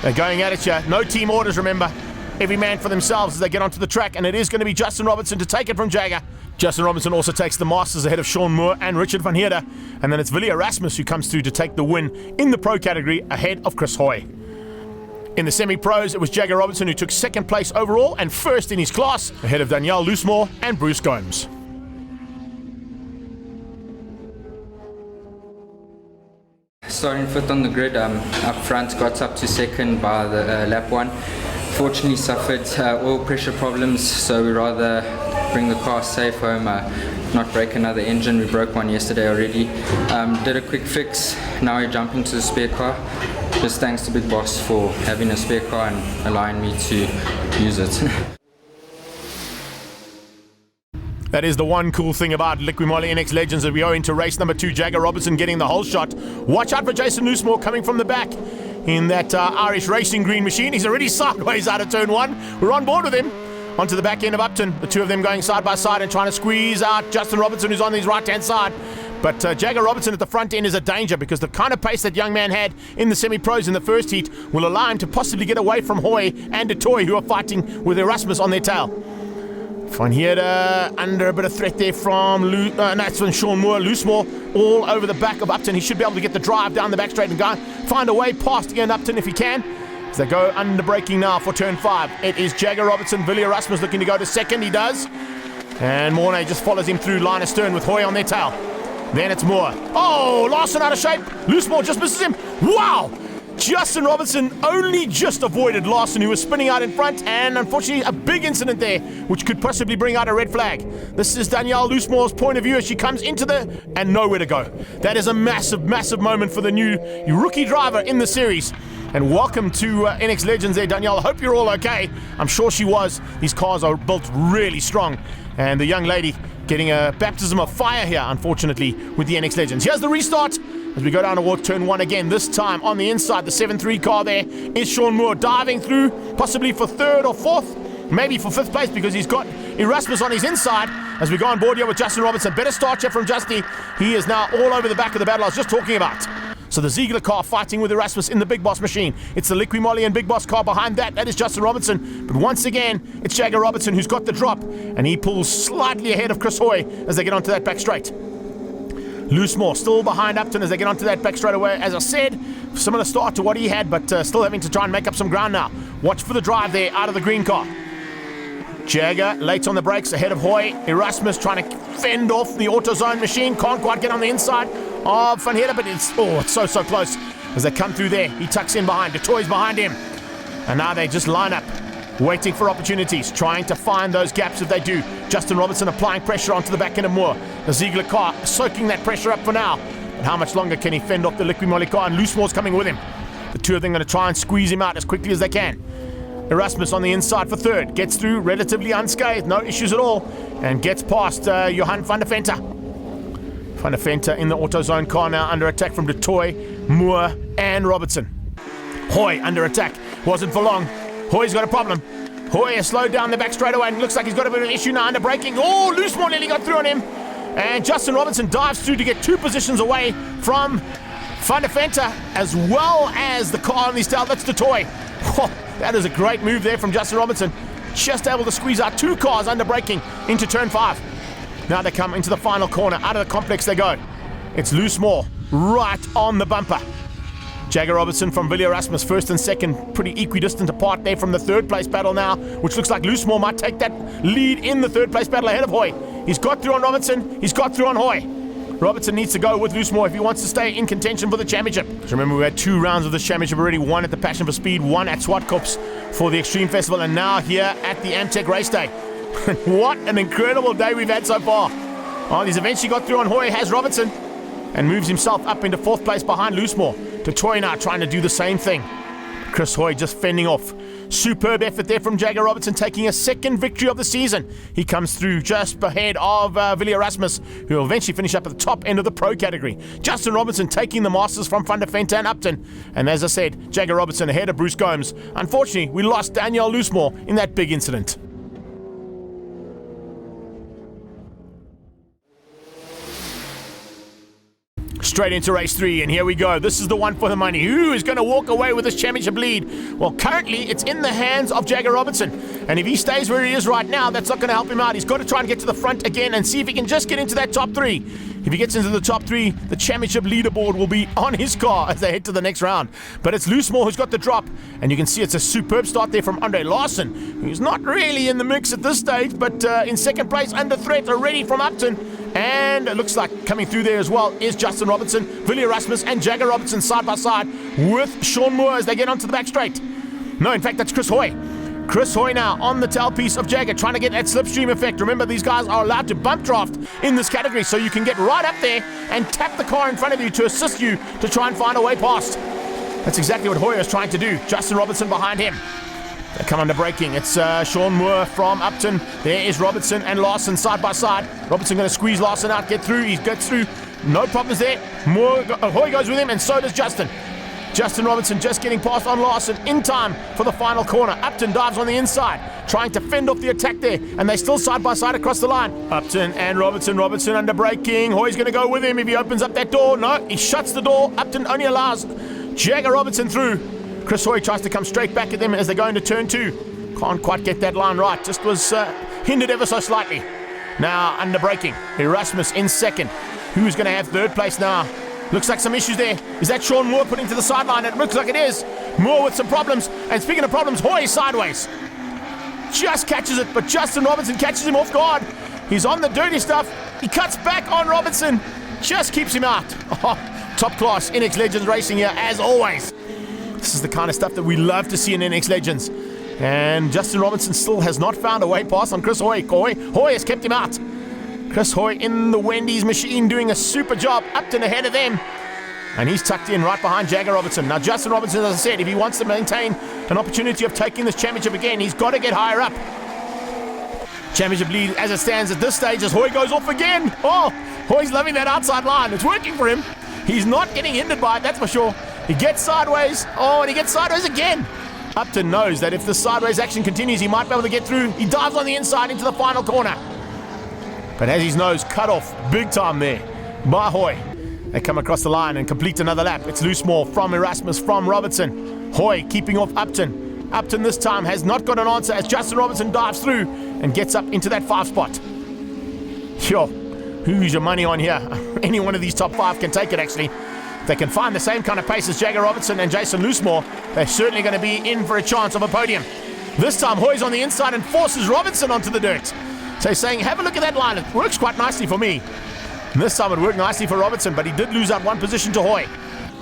They're going at it here. No team orders, remember. Every man for themselves as they get onto the track, and it is going to be Justin Robinson to take it from Jagger. Justin Robinson also takes the Masters ahead of Sean Moore and Richard Van Heerder, and then it's Willie Erasmus who comes through to take the win in the pro category ahead of Chris Hoy. In the semi-pros, it was Jagger Robinson who took second place overall and first in his class, ahead of Danielle Loosemore and Bruce Gomes. Starting fifth on the grid, up front, got up to second by the lap one. Fortunately suffered oil pressure problems, so we rather bring the car safe home, not break another engine. We broke one yesterday already. Did a quick fix, now we're jumping to the spare car. Just thanks to Big Boss for having a spare car and allowing me to use it. That is the one cool thing about Liqui Moly NX Legends, that we are into race number 2. Jagger Robinson getting the whole shot. Watch out for Jason Loosemore coming from the back in that Irish racing green machine. He's already sideways out of turn 1. We're on board with him. Onto the back end of Upton. The two of them going side by side and trying to squeeze out Justin Robinson, who's on his right-hand side. But Jagger Robinson at the front end is a danger, because the kind of pace that young man had in the semi-pros in the first heat will allow him to possibly get away from Hoy and du Toit, who are fighting with Erasmus on their tail. Van Heerder under a bit of threat there from that's from Sean Moore. Loosemore all over the back of Upton. He should be able to get the drive down the back straight and go find a way past again Upton if he can. As they go under braking now for turn 5. It is Jagger Robinson. Willie Erasmus looking to go to second. He does. And Morne just follows him through line of stern with Hoy on their tail. Then it's Moore. Oh, Larson out of shape. Loosemore just misses him. Wow! Justin Robinson only just avoided Larson, who was spinning out in front, and unfortunately a big incident there, which could possibly bring out a red flag. This is Danielle Loosemore's point of view as she comes into and nowhere to go. That is a massive, massive moment for the new rookie driver in the series. And welcome to NX Legends there, Danielle. I hope you're all okay. I'm sure she was. These cars are built really strong. And the young lady getting a baptism of fire here, unfortunately, with the NX Legends. Here's the restart as we go down towards turn 1 again. This time on the inside, the 7-3 car there is Sean Moore diving through, possibly for 3rd or 4th, maybe for 5th place, because he's got Erasmus on his inside as we go on board here with Justin Robinson. Better start here from Justy. He is now all over the back of the battle I was just talking about. So the Ziegler car fighting with Erasmus in the Big Boss machine. It's the Liqui Moly and Big Boss car behind that. That is Justin Robinson. But once again, it's Jagger Robinson who's got the drop, and he pulls slightly ahead of Chris Hoy as they get onto that back straight. Loosemore still behind Upton as they get onto that back straight away. As I said, similar start to what he had, but still having to try and make up some ground now. Watch for the drive there out of the green car. Jagger late on the brakes ahead of Hoy. Erasmus trying to fend off the AutoZone machine. Can't quite get on the inside of Van Heerder, but it's so close as they come through there. He tucks in behind. Du Toit's behind him. And now they just line up, waiting for opportunities, trying to find those gaps if they do. Justin Robinson applying pressure onto the back end of Moore. The Ziegler car soaking that pressure up for now. But how much longer can he fend off the Liqui Moly car? And Loosemore's coming with him. The two of them going to try and squeeze him out as quickly as they can. Erasmus on the inside for 3rd. Gets through relatively unscathed, no issues at all. And gets past Johan van der Venter. Van der Venter in the AutoZone car now, under attack from Dutoy, Moore and Robertson. Hoy under attack, wasn't for long. Hoy's got a problem. Hoy has slowed down the back straight away and looks like he's got a bit of an issue now under braking. Oh, Loosemore nearly got through on him. And Justin Robertson dives through to get 2 positions away from Van der Venter, as well as the car on his tail. That's Dutoy. Oh, that is a great move there from Justin Robertson. Just able to squeeze out 2 cars under braking into turn 5. Now they come into the final corner. Out of the complex they go. It's Loosemore right on the bumper. Jagger Robertson from Villiers Erasmus, first and second, pretty equidistant apart there from the third place battle now, which looks like Loosemore might take that lead in the third place battle ahead of Hoy. He's got through on Robertson, he's got through on Hoy. Robertson needs to go with Loosemore if he wants to stay in contention for the championship. So remember, we had 2 rounds of this championship already, 1 at the Passion for Speed, 1 at Swartkops for the Extreme Festival, and now here at the Amtech Race Day. What an incredible day we've had so far. Oh, he's eventually got through on Hoy, has Robertson, and moves himself up into 4th place behind Loosemore. Dutoy now trying to do the same thing. Chris Hoy just fending off. Superb effort there from Jagger Robertson, taking a 2nd victory of the season. He comes through just ahead of Villiers Erasmus, who will eventually finish up at the top end of the pro category. Justin Robertson taking the Masters from Van der Venter and Upton. And as I said, Jagger Robertson ahead of Bruce Gomes. Unfortunately, we lost Daniel Loosemore in that big incident. Straight into race 3, and here we go. This is the one for the money. Who is going to walk away with this championship lead? Well, currently it's in the hands of Jagger Robertson, and if he stays where he is right now, that's not going to help him out. He's got to try and get to the front again and see if he can just get into that top 3. If he gets into the top 3, the championship leaderboard will be on his car as they head to the next round. But it's Loosemore who's got the drop, and you can see it's a superb start there from Andre Larson, who's not really in the mix at this stage, but in 2nd place under threat already from Upton. And it looks like coming through there as well is Justin Robertson, Villiers Erasmus and Jagger Robertson side by side with Sean Moore as they get onto the back straight. No, in fact, that's Chris Hoy. Chris Hoy now on the tailpiece of Jagger, trying to get that slipstream effect. Remember, these guys are allowed to bump draft in this category, so you can get right up there and tap the car in front of you to assist you to try and find a way past. That's exactly what Hoy is trying to do. Justin Robertson behind him. They come under braking. It's Sean Moore from Upton. There is Robertson and Larson side by side. Robertson going to squeeze Larson out, get through. He gets through. No problems there. Hoy goes with him, and so does Justin. Justin Robertson just getting past on Larson in time for the final corner. Upton dives on the inside, trying to fend off the attack there, and they still side by side across the line. Upton and Robertson under braking. Hoy's going to go with him if he opens up that door. No, he shuts the door. Upton only allows Jagger Robertson through. Chris Hoy tries to come straight back at them as they go into turn 2. Can't quite get that line right. Just was hindered ever so slightly. Now under braking. Erasmus in 2nd. Who's going to have 3rd place now? Looks like some issues there. Is that Sean Moore putting to the sideline? It looks like it is. Moore with some problems. And speaking of problems, Hoy sideways. Just catches it, but Justin Robertson catches him off guard. He's on the dirty stuff. He cuts back on Robertson. Just keeps him out. Oh, top class NX Legends racing here as always. This is the kind of stuff that we love to see in NX Legends. And Justin Robertson still has not found a way past on Chris Hoy. Hoy has kept him out. Chris Hoy in the Wendy's machine doing a super job. Upton ahead of them. And he's tucked in right behind Jagger Robertson. Now Justin Robertson, as I said, if he wants to maintain an opportunity of taking this championship again, he's got to get higher up. Championship lead as it stands at this stage as Hoy goes off again. Oh, Hoy's loving that outside line. It's working for him. He's not getting hindered by it, that's for sure. He gets sideways. Oh, and he gets sideways again. Upton knows that if the sideways action continues, he might be able to get through. He dives on the inside into the final corner. But has his nose cut off big time there by Hoy. They come across the line and complete another lap. It's Loosemore from Erasmus from Robertson. Hoy keeping off Upton. Upton this time has not got an answer as Justin Robertson dives through and gets up into that 5 spot. Yo, who's your money on here? Any one of these top 5 can take it actually. If they can find the same kind of pace as Jagger Robertson and Jason Loosemore, they're certainly going to be in for a chance of a podium. This time Hoy's on the inside and forces Robertson onto the dirt. So he's saying, have a look at that line. It works quite nicely for me. And this time it worked nicely for Robertson, but he did lose out 1 position to Hoy.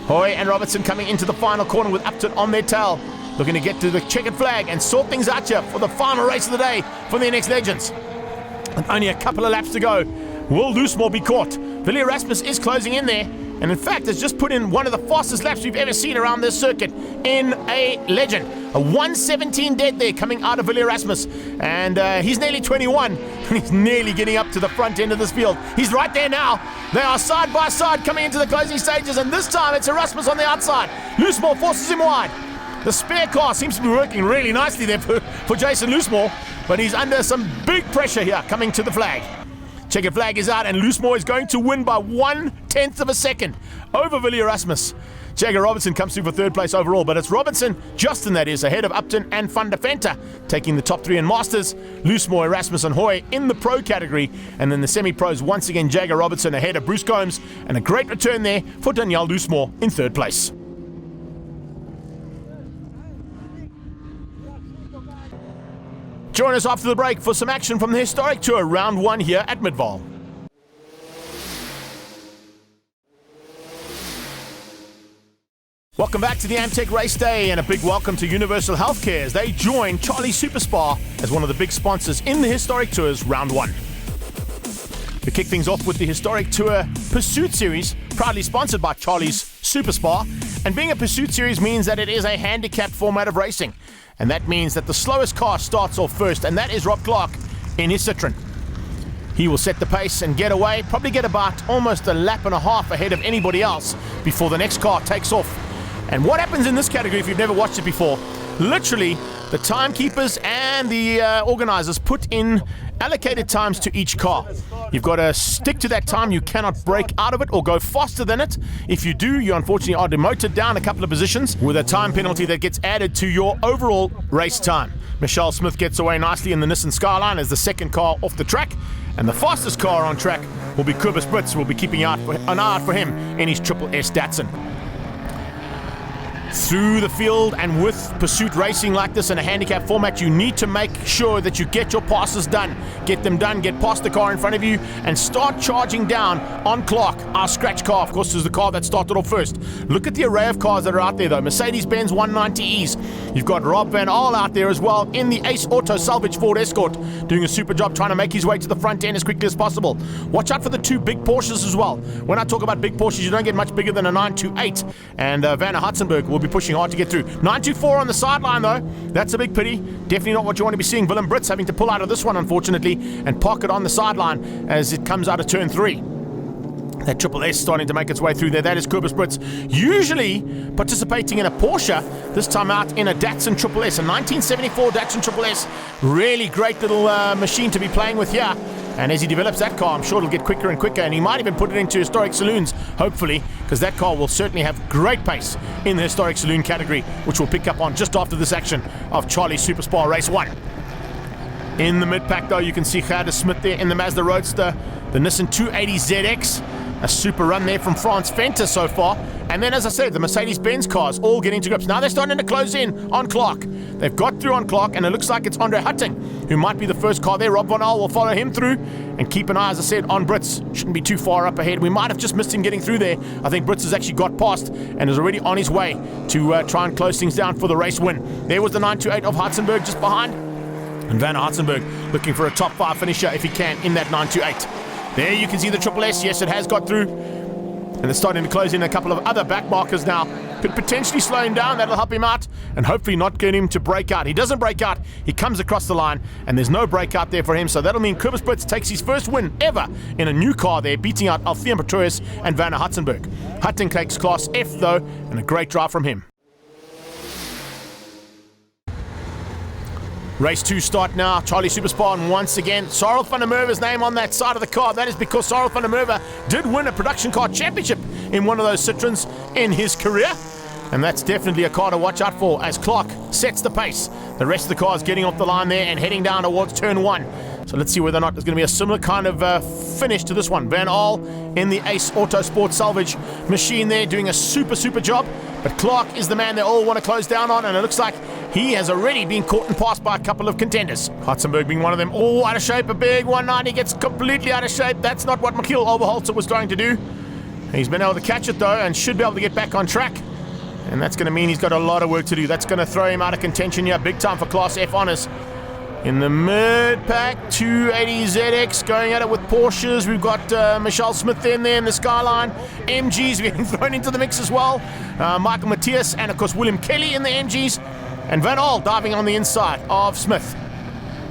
Hoy and Robertson coming into the final corner with Upton on their tail, looking to get to the checkered flag and sort things out here for the final race of the day for the NX Legends. And only a couple of laps to go. Will Loosemore be caught? Villiers Erasmus is closing in there. And in fact, has just put in one of the fastest laps we've ever seen around this circuit in a legend. A 1:17 dead there coming out of Erasmus. And he's nearly 21. And he's nearly getting up to the front end of this field. He's right there now. They are side by side coming into the closing stages. And this time it's Erasmus on the outside. Loosemore forces him wide. The spare car seems to be working really nicely there for Jason Loosemore. But he's under some big pressure here coming to the flag. Checkered flag is out, and Loosemore is going to win by 1/10 of a second over Willie Erasmus. Jagger Robertson comes through for third place overall, but it's Robertson, Justin that is, ahead of Upton and Van der Venter, taking the top three in Masters. Loosemore, Erasmus and Hoy in the pro category, and then the semi-pros once again Jagger Robertson ahead of Bruce Combs, and a great return there for Danielle Loosemore in third place. Join us after the break for some action from the historic tour round 1 here at Midvaal. Welcome back to the Amtech Race Day, and a big welcome to Universal Healthcare as they join Charlie Superspar as one of the big sponsors in the historic tours round 1. We kick things off with the historic tour Pursuit Series, proudly sponsored by Charlie's Superspar. And being a Pursuit Series means that it is a handicapped format of racing. And that means that the slowest car starts off first, and that is Rob Clark in his Citroen. He will set the pace and get away, probably get about almost a lap and a half ahead of anybody else before the next car takes off. And what happens in this category, if you've never watched it before, literally the timekeepers and the organizers put in allocated times to each car. You've got to stick to that time. You cannot break out of it or go faster than it. If you do, you unfortunately are demoted down a couple of positions with a time penalty that gets added to your overall race time. Michelle Smith gets away nicely in the Nissan Skyline as the second car off the track, and the fastest car on track will be Kobus Brits. We'll be keeping an eye out for him in his Triple S Datsun. Through the field, and with pursuit racing like this in a handicap format, you need to make sure that you get your passes done. Get them done, get past the car in front of you, and start charging down on Clark. Our scratch car, of course, is the car that started off first. Look at the array of cars that are out there, though. Mercedes-Benz 190Es. You've got Rob Van Aal out there as well in the Ace Auto Salvage Ford Escort, doing a super job trying to make his way to the front end as quickly as possible. Watch out for the two big Porsches as well. When I talk about big Porsches, you don't get much bigger than a 928, and Werner Hutzenberg will be pushing hard to get through. 924 on the sideline though, that's a big pity. Definitely not what you want to be seeing. Willem Brits having to pull out of this one unfortunately and park it on the sideline as it comes out of turn 3. That Triple S starting to make its way through there. That is Kobus Brits, usually participating in a Porsche, this time out in a Datsun Triple S, a 1974 Datsun Triple S. Really great little machine to be playing with here. And as he develops that car, I'm sure it'll get quicker and quicker, and he might even put it into historic saloons, hopefully, because that car will certainly have great pace in the historic saloon category, which we'll pick up on just after this action of Charlie Superspar Race 1. In the mid-pack, though, you can see Gerda Smith there in the Mazda Roadster, the Nissan 280ZX, a super run there from France Venter so far. And then, as I said, the Mercedes-Benz cars all getting to grips. Now they're starting to close in on Clark. They've got through on Clark, and it looks like it's Andre Hutting who might be the first car there. Rob Van Aal will follow him through and keep an eye, as I said, on Brits. Shouldn't be too far up ahead. We might have just missed him getting through there. I think Brits has actually got past and is already on his way to try and close things down for the race win. There was the 928 of Hutzenberg just behind. And Werner Hutzenberg looking for a top 5 finisher if he can in that 928. There you can see the Triple S. Yes, it has got through. And it's starting to close in a couple of other back markers now. Could potentially slow him down. That'll help him out and hopefully not get him to break out. He doesn't break out. He comes across the line and there's no breakout there for him. So that'll mean Kobus Brits takes his first win ever in a new car there, beating out Althea Pretorius and Werner Hutzenberg. Hutting takes Class F though, and a great drive from him. Race 2 start now. Charlie Superspar, and once again, Cyril van der Merwe's name on that side of the car. That is because Cyril van der Merwe did win a production car championship in one of those Citroens in his career. And that's definitely a car to watch out for as Clark sets the pace. The rest of the cars getting off the line there and heading down towards turn 1. So let's see whether or not there's going to be a similar kind of finish to this one. Van Aal in the Ace Autosport salvage machine there doing a super job. But Clark is the man they all want to close down on, and it looks like he has already been caught and passed by a couple of contenders. Hutzenberg being one of them. Oh, out of shape, a big 190, gets completely out of shape. That's not what Michiel Oberholzer was trying to do. He's been able to catch it though and should be able to get back on track. And that's going to mean he's got a lot of work to do. That's going to throw him out of contention here. Big time for Class F honors. In the mid-pack, 280ZX going at it with Porsches. We've got Michelle Smith in there in the Skyline. MGs getting thrown into the mix as well. Michael Matthias and, of course, William Kelly in the MGs. And Van Aal diving on the inside of Smith.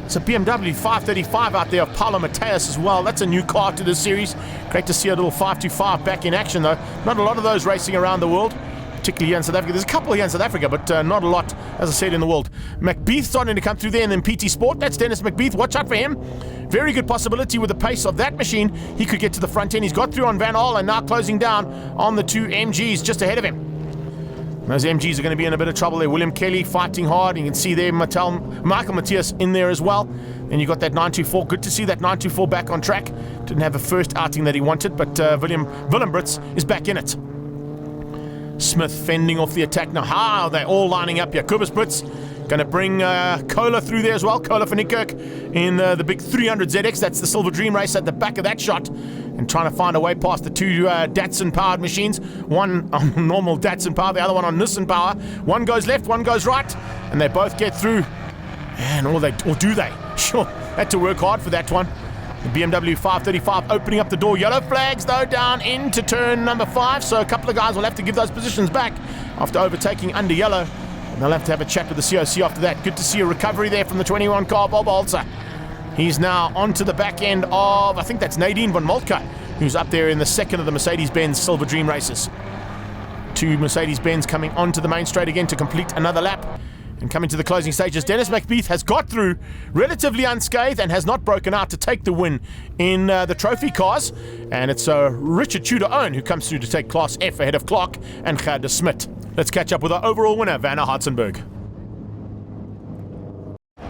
It's a BMW 535 out there of Paulo Mateus as well. That's a new car to this series. Great to see a little 525 back in action, though. Not a lot of those racing around the world, particularly here in South Africa. There's a couple here in South Africa, but not a lot, as I said, in the world. Macbeth starting to come through there, and then PT Sport. That's Dennis Macbeth. Watch out for him. Very good possibility with the pace of that machine. He could get to the front end. He's got through on Van Aal and now closing down on the two MGs just ahead of him. Those MGs are going to be in a bit of trouble there. William Kelly fighting hard. You can see there Michael Matthias in there as well. And you got that 924. Good to see that 924 back on track. Didn't have the first outing that he wanted, but Willem Brits is back in it. Smith fending off the attack. Now, how are they all lining up here? Kobus Brits going to bring Kohler through there as well. Kohler van Niekerk in the big 300ZX. That's the Silver Dream race at the back of that shot. And trying to find a way past the two Datsun-powered machines. One on normal Datsun power, the other one on Nissan power. One goes left, one goes right. And they both get through. And or do they? Sure, had to work hard for that one. The BMW 535 opening up the door. Yellow flags, though, down into turn number 5. So a couple of guys will have to give those positions back after overtaking under yellow. And they'll have to have a chat with the COC after that. Good to see a recovery there from the 21 car, Bob Holzer. He's now onto the back end of, I think that's Nadine van Moltke, who's up there in the second of the Mercedes-Benz Silver Dream races. Two Mercedes-Benz coming onto the main straight again to complete another lap. And coming to the closing stages, Dennis Macbeth has got through relatively unscathed and has not broken out to take the win in the trophy cars. And it's Richard Tudor-Owen who comes through to take Class F ahead of Clark and Gert de Smit. Let's catch up with our overall winner, Werner Hartzenberg.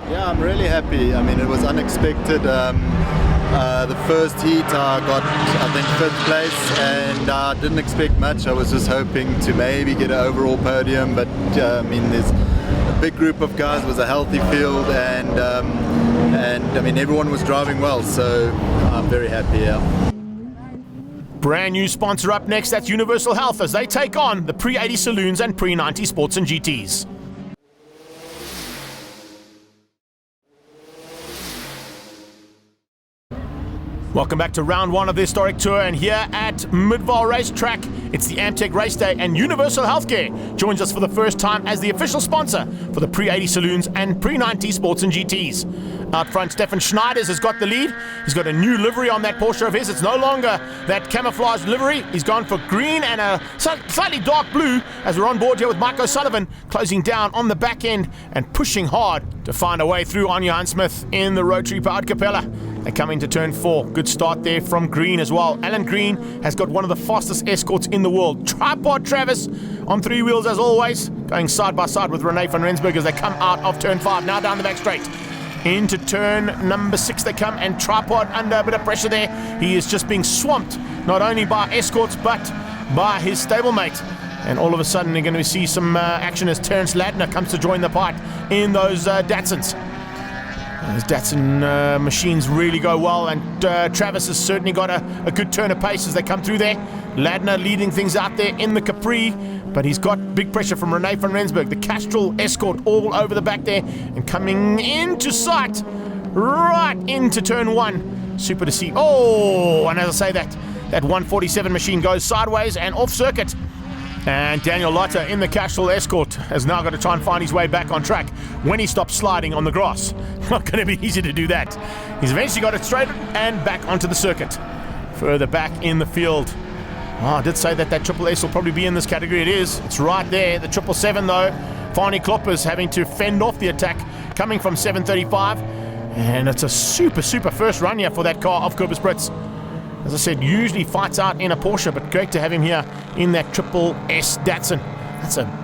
Yeah, I'm really happy. I mean, it was unexpected. The first heat I got, I think, 5th place, and I didn't expect much. I was just hoping to maybe get an overall podium, but I mean, there's a big group of guys. It was a healthy field, and I mean, everyone was driving well, so I'm very happy. Yeah. Brand new sponsor up next, that's Universal Health, as they take on the Pre-80 Saloons and Pre-90 Sports and GTs. Welcome back to round 1 of the historic tour, and here at Midvaal Racetrack, it's the Amtech Race Day, and Universal Healthcare joins us for the first time as the official sponsor for the Pre-80 Saloons and Pre-90 Sports and GTs. Out front, Stefan Schneiders has got the lead. He's got a new livery on that Porsche of his. It's no longer that camouflage livery. He's gone for green and a slightly dark blue as we're on board here with Mike O'Sullivan closing down on the back end and pushing hard to find a way through on Johan Smith in the rotary powered Capella. They come into turn 4. Good start there from Green as well. Alan Green has got one of the fastest escorts in the world. Tripod Travis on 3 wheels as always, going side by side with René van Rensburg as they come out of turn 5. Now down the back straight. Into turn number 6 they come, and Tripod under a bit of pressure there. He is just being swamped, not only by escorts, but by his stablemate. And all of a sudden, they're going to see some action as Terence Ladner comes to join the fight in those Datsuns. Those Datsun machines really go well, and Travis has certainly got a good turn of pace as they come through there. Ladner leading things out there in the Capri, but he's got big pressure from René van Rensburg. The Castrol Escort all over the back there, and coming into sight right into turn 1. Super to see. Oh, and as I say, that 147 machine goes sideways and off circuit. And Daniel Lotter in the Castrol Escort has now got to try and find his way back on track when he stops sliding on the grass. Not going to be easy to do that. He's eventually got it straight and back onto the circuit. Further back in the field. Oh, I did say that Triple S will probably be in this category. It is. It's right there. The 777 though. Fani Kloppers having to fend off the attack coming from 735. And it's a super first run here for that car of Kobus Brits. As I said, usually fights out in a Porsche, but great to have him here in that Triple S Datsun.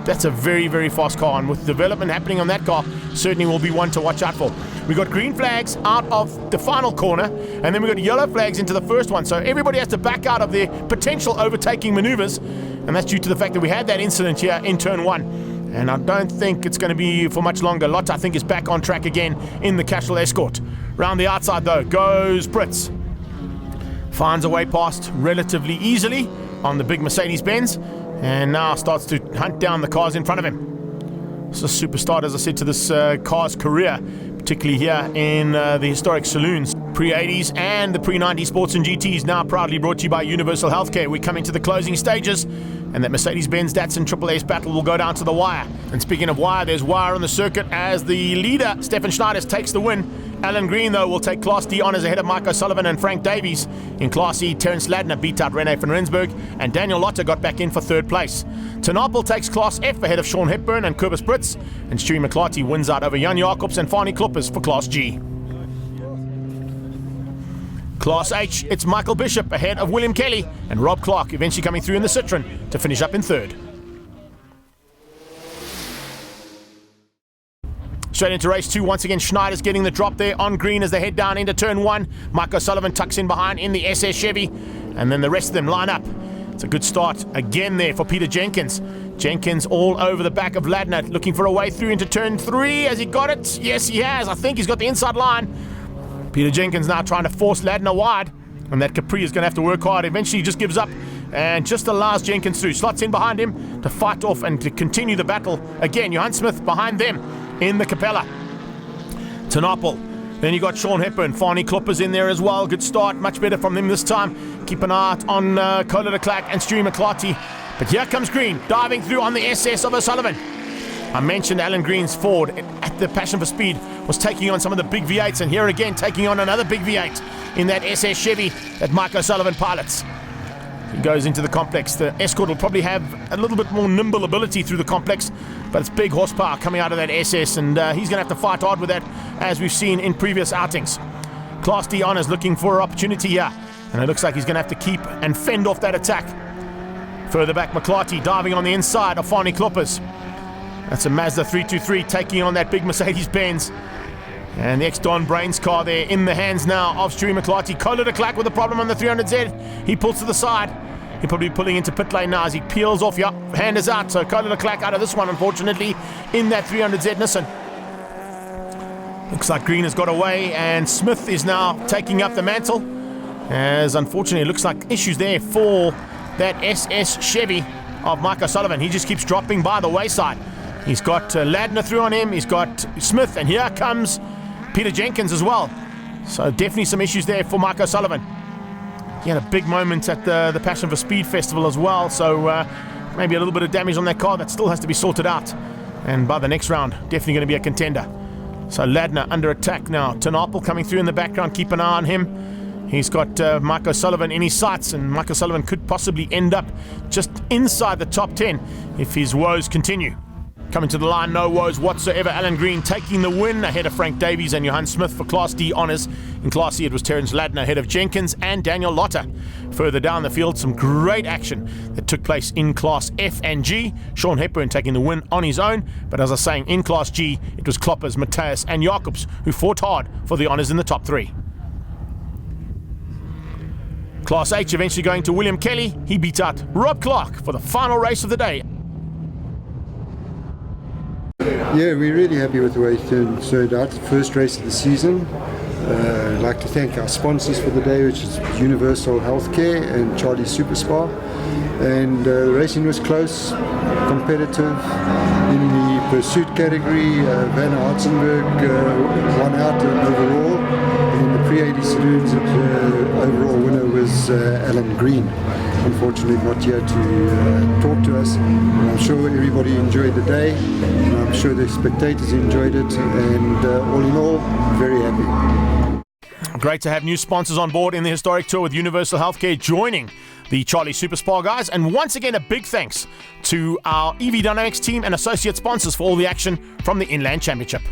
That's a very fast car, and with development happening on that car, certainly will be one to watch out for. We got green flags out of the final corner, and then we got yellow flags into the first one. So everybody has to back out of their potential overtaking maneuvers, and that's due to the fact that we had that incident here in turn 1. And I don't think it's going to be for much longer. Lotte, I think, is back on track again in the Castrol Escort. Round the outside, though, goes Brits. Finds a way past relatively easily on the big Mercedes-Benz, and now starts to hunt down the cars in front of him. It's a super start, as I said, to this car's career, particularly here in the historic saloons. Pre-80s and the pre-90s sports and GTs now proudly brought to you by Universal Healthcare. We come into the closing stages, and that Mercedes-Benz Datsun Triple S battle will go down to the wire. And speaking of wire, there's wire on the circuit as the leader, Stefan Schneider, takes the win. Alan Green, though, will take Class D honours ahead of Mike O'Sullivan and Frank Davies. In Class E, Terence Ladner beat out Rene van Rensburg, and Daniel Lotter got back in for third place. Tenapel takes Class F ahead of Sean Hepburn and Kobus Brits, and Stewie McClarty wins out over Jan Jacobs and Fani Kloppers for Class G. Class H, it's Michael Bishop ahead of William Kelly, and Rob Clark eventually coming through in the Citroen to finish up in third. Straight into race 2, once again Schneider's getting the drop there on Green as they head down into turn 1. Mike O'Sullivan tucks in behind in the SS Chevy, and then the rest of them line up. It's a good start again there for Peter Jenkins. Jenkins all over the back of Ladner, looking for a way through into turn 3. Has he got it? Yes, he has. I think he's got the inside line. Peter Jenkins now trying to force Ladner wide, and that Capri is going to have to work hard. Eventually he just gives up and just allows Jenkins through. Slots in behind him to fight off and to continue the battle. Again, Johan Smith behind them in the Capella. Tenapel. Then you got Sean Hepburn. Fani Kloppers in there as well. Good start. Much better from him this time. Keep an eye out on Cola de Klerk and Stewie McClarty. But here comes Green, diving through on the SS of O'Sullivan. I mentioned Alan Green's Ford at the Passion for Speed was taking on some of the big V8s, and here again taking on another big V8 in that SS Chevy that Mike O'Sullivan pilots. He goes into the complex. The Escort will probably have a little bit more nimble ability through the complex, but it's big horsepower coming out of that SS, and he's going to have to fight hard with that, as we've seen in previous outings. Class D Honours looking for an opportunity here, and it looks like he's going to have to keep and fend off that attack. Further back, McClarty diving on the inside of Fani Kloppers. That's a Mazda 323 taking on that big Mercedes-Benz. And the ex-Don Brains car there in the hands now of Stewie McClarty. Cola de Klerk with a problem on the 300Z. He pulls to the side. He'll probably be pulling into pit lane now as he peels off. Yep, hand is out. So Cola de Klerk out of this one, unfortunately, in that 300Z Nissan. Looks like Green has got away, and Smith is now taking up the mantle. As unfortunately, it looks like issues there for that SS Chevy of Mike O'Sullivan. He just keeps dropping by the wayside. He's got Ladner through on him. He's got Smith, and here comes Peter Jenkins as well. So definitely some issues there for Mike O'Sullivan. He had a big moment at the Passion for Speed Festival as well, so maybe a little bit of damage on that car that still has to be sorted out. And by the next round, definitely going to be a contender. So Ladner under attack now. Tenapel coming through in the background. Keep an eye on him. He's got Mike O'Sullivan in his sights, and Mike O'Sullivan could possibly end up just inside the top 10 if his woes continue. Coming to the line, no woes whatsoever. Alan Green taking the win ahead of Frank Davies and Johan Smith for Class D honours. In Class C, it was Terence Ladner ahead of Jenkins and Daniel Lotter. Further down the field, some great action that took place in Class F and G. Sean Hepburn taking the win on his own. But as I was saying, in Class G, it was Kloppers, Matthias and Jacobs who fought hard for the honours in the top 3. Class H eventually going to William Kelly. He beats out Rob Clark for the final race of the day. Yeah, we're really happy with the way it turned out. First race of the season. I'd like to thank our sponsors for the day, which is Universal Healthcare and Charlie Super Spa. And the racing was close, competitive. In the pursuit category, Van Hartzenberg won out overall. And in the pre-80 saloons, the overall winner was Alan Green. Unfortunately not here to talk to us. I'm sure everybody enjoyed the day, and I'm sure the spectators enjoyed it, and all in all, very happy. Great to have new sponsors on board in the historic tour with Universal Healthcare joining the Charlie Super Spa guys. And once again, a big thanks to our EV Dynamics team and associate sponsors for all the action from the Inland Championship.